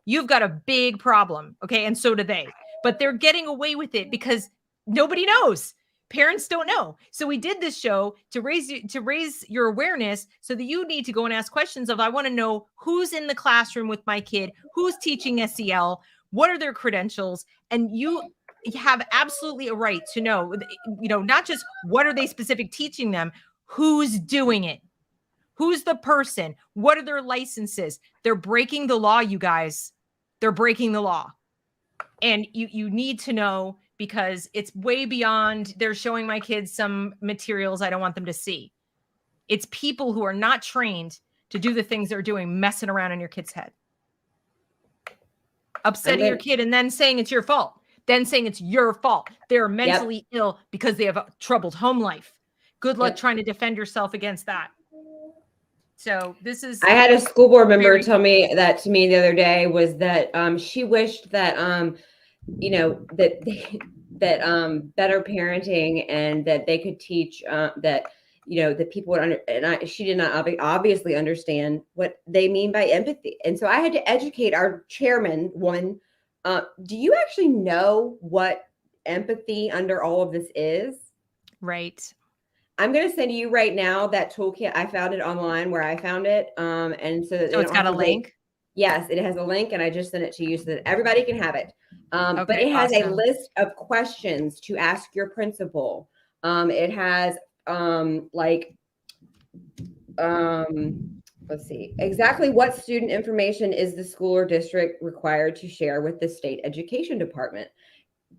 you've got a big problem. Okay. And so do they, but they're getting away with it because nobody knows. Parents don't know. So we did this show to raise your awareness, so that you need to go and ask questions of, I want to know who's in the classroom with my kid, who's teaching SEL, what are their credentials? And you have absolutely a right to know, not just what are they specific teaching them, who's doing it, who's the person, what are their licenses. They're breaking the law, you guys. They're breaking the law. And you need to know, because it's way beyond, they're showing my kids some materials I don't want them to see. It's people who are not trained to do the things they're doing, messing around in your kid's head. Upsetting your kid and then saying it's your fault. Then saying it's your fault. They're mentally ill because they have a troubled home life. Good luck trying to defend yourself against that. So this is. I had a school board member tell me that to me the other day, was that she wished that, that that better parenting, and that they could teach that, that people would she did not obviously understand what they mean by empathy. And so I had to educate our chairman woman. Do you actually know what empathy under all of this is? Right. I'm going to send you right now that toolkit. I found it online where I found it. And so it's got a link. Yes, it has a link, and I just sent it to you so that everybody can have it. Okay, but it has a list of questions to ask your principal. It has let's see, exactly what student information is the school or district required to share with the state education department.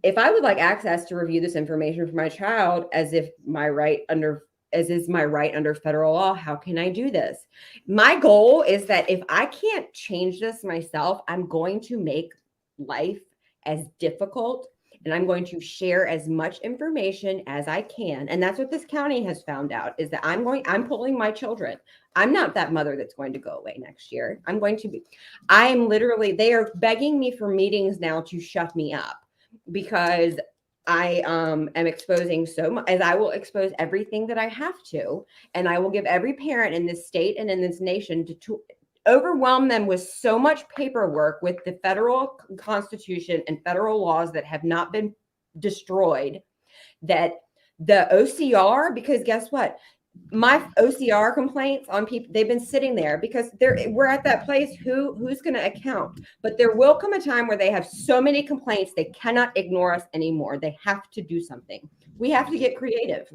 If I would like access to review this information for my child as is my right under federal law, how can I do this? My goal is that if I can't change this myself, I'm going to make life as difficult, and I'm going to share as much information as I can. And that's what this county has found out, is that I'm pulling my children. I'm not that mother that's going to go away next year. They are begging me for meetings now to shut me up, because I am exposing so much, as I will expose everything that I have to. And I will give every parent in this state and in this nation to overwhelm them with so much paperwork with the federal constitution and federal laws that have not been destroyed, that the OCR, because guess what? My OCR complaints on people, they've been sitting there because we're at that place. Who's going to account? But there will come a time where they have so many complaints, they cannot ignore us anymore. They have to do something. We have to get creative.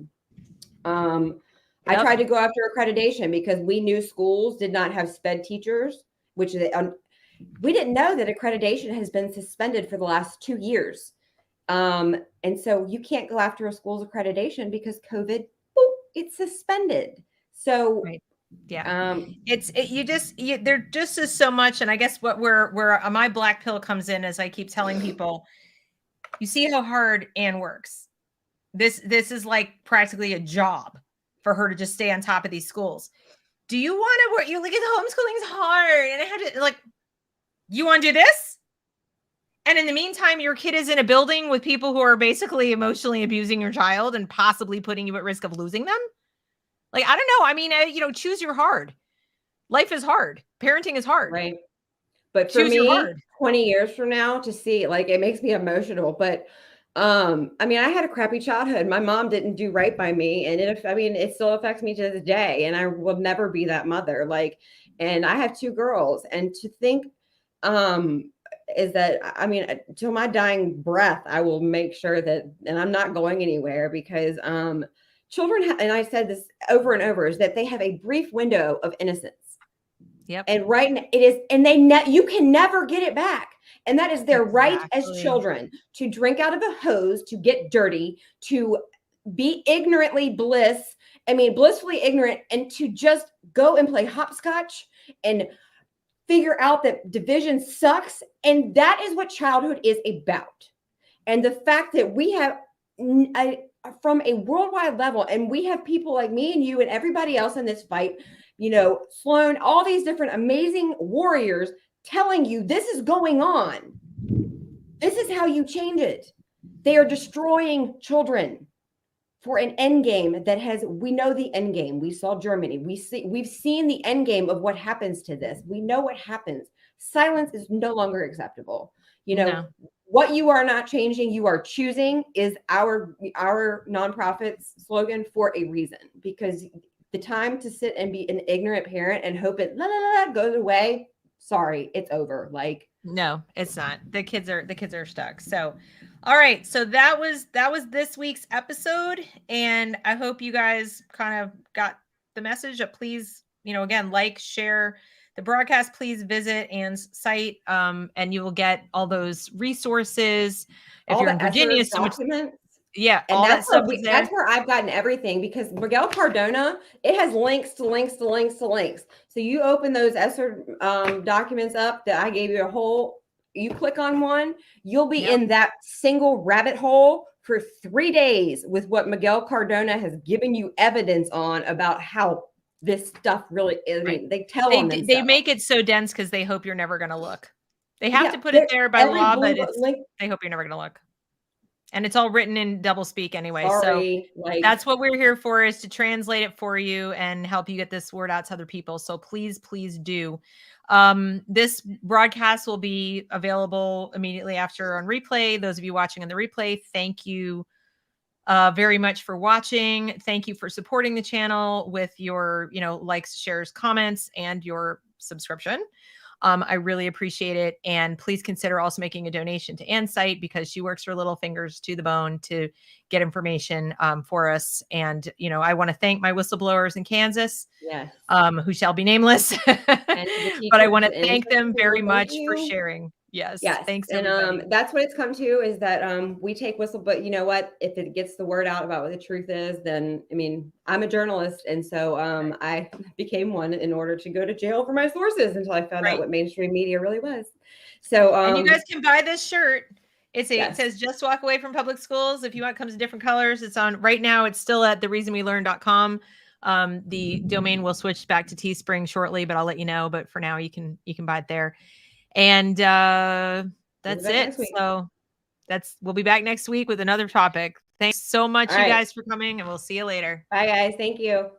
I tried to go after accreditation because we knew schools did not have SPED teachers, which we didn't know that accreditation has been suspended for the last 2 years. And so you can't go after a school's accreditation because COVID, it's suspended. So right. Yeah. There just is so much. And I guess where my black pill comes in, as I keep telling people, you see how hard Anne works. This is like practically a job for her to just stay on top of these schools. Do you want to work? You're like, homeschooling's hard. And I had to you want to do this? And in the meantime, your kid is in a building with people who are basically emotionally abusing your child and possibly putting you at risk of losing them. I don't know. I mean, choose your hard. Life is hard. Parenting is hard. Right. But for me, 20 years from now, to see, it makes me emotional. But I mean, I had a crappy childhood. My mom didn't do right by me. And it still affects me to this day. And I will never be that mother. And I have 2 girls. And to think, is that, I mean, till my dying breath, I will make sure that, and I'm not going anywhere, because children, and I said this over and over, is that they have a brief window of innocence. Yep. And right now it is, and you can never get it back. And that is their right as children, to drink out of a hose, to get dirty, to be blissfully ignorant, and to just go and play hopscotch and figure out that division sucks. And that is what childhood is about. And the fact that we have from a worldwide level, and we have people like me and you and everybody else in this fight, Sloan, all these different amazing warriors telling you this is going on. This is how you change it. They are destroying children for an end game we know the end game. We saw Germany. We've seen the end game of what happens to this. We know what happens. Silence is no longer acceptable. No. What you are not changing, you are choosing, is our nonprofit's slogan for a reason, because the time to sit and be an ignorant parent and hope it goes away, sorry, it's over. No, it's not. The kids are stuck. So, all right. So that was this week's episode. And I hope you guys kind of got the message. Please, again, share the broadcast. Please visit Anne's site, and you will get all those resources. If you're in Virginia, so much. Yeah, and that's where I've gotten everything, because Miguel Cardona, it has links to links to links to links. So you open those ESSER documents up that I gave you you click on one, you'll be in that single rabbit hole for 3 days with what Miguel Cardona has given you evidence on about how this stuff really is. Right. They tell on themselves. They make it so dense because they hope you're never going to look. They have to put it there by law, but they hope you're never going to look. And it's all written in double speak anyway. Sorry, so that's what we're here for, is to translate it for you and help you get this word out to other people. So please, please do. This broadcast will be available immediately after on replay. Those of you watching on the replay, thank you very much for watching. Thank you for supporting the channel with your, likes, shares, comments, and your subscription. I really appreciate it. And please consider also making a donation to Anne's site, because she works her little fingers to the bone to get information for us. And, I want to thank my whistleblowers in Kansas, yes, who shall be nameless, but I want to thank them very much for sharing. Yes. Thanks, everybody. And that's what it's come to, is that we take but you know what? If it gets the word out about what the truth is, then, I mean, I'm a journalist. And so I became one in order to go to jail for my sources until I found out what mainstream media really was. So and you guys can buy this shirt. It says "Just Walk Away from Public Schools." If you want, it comes in different colors. It's on right now. It's still at thereasonwelearn.com. The domain will switch back to Teespring shortly, but I'll let you know. But for now, you can buy it there. And that's it. So we'll be back next week with another topic. Thanks so much, you guys, for coming, and we'll see you later. Bye, guys. Thank you.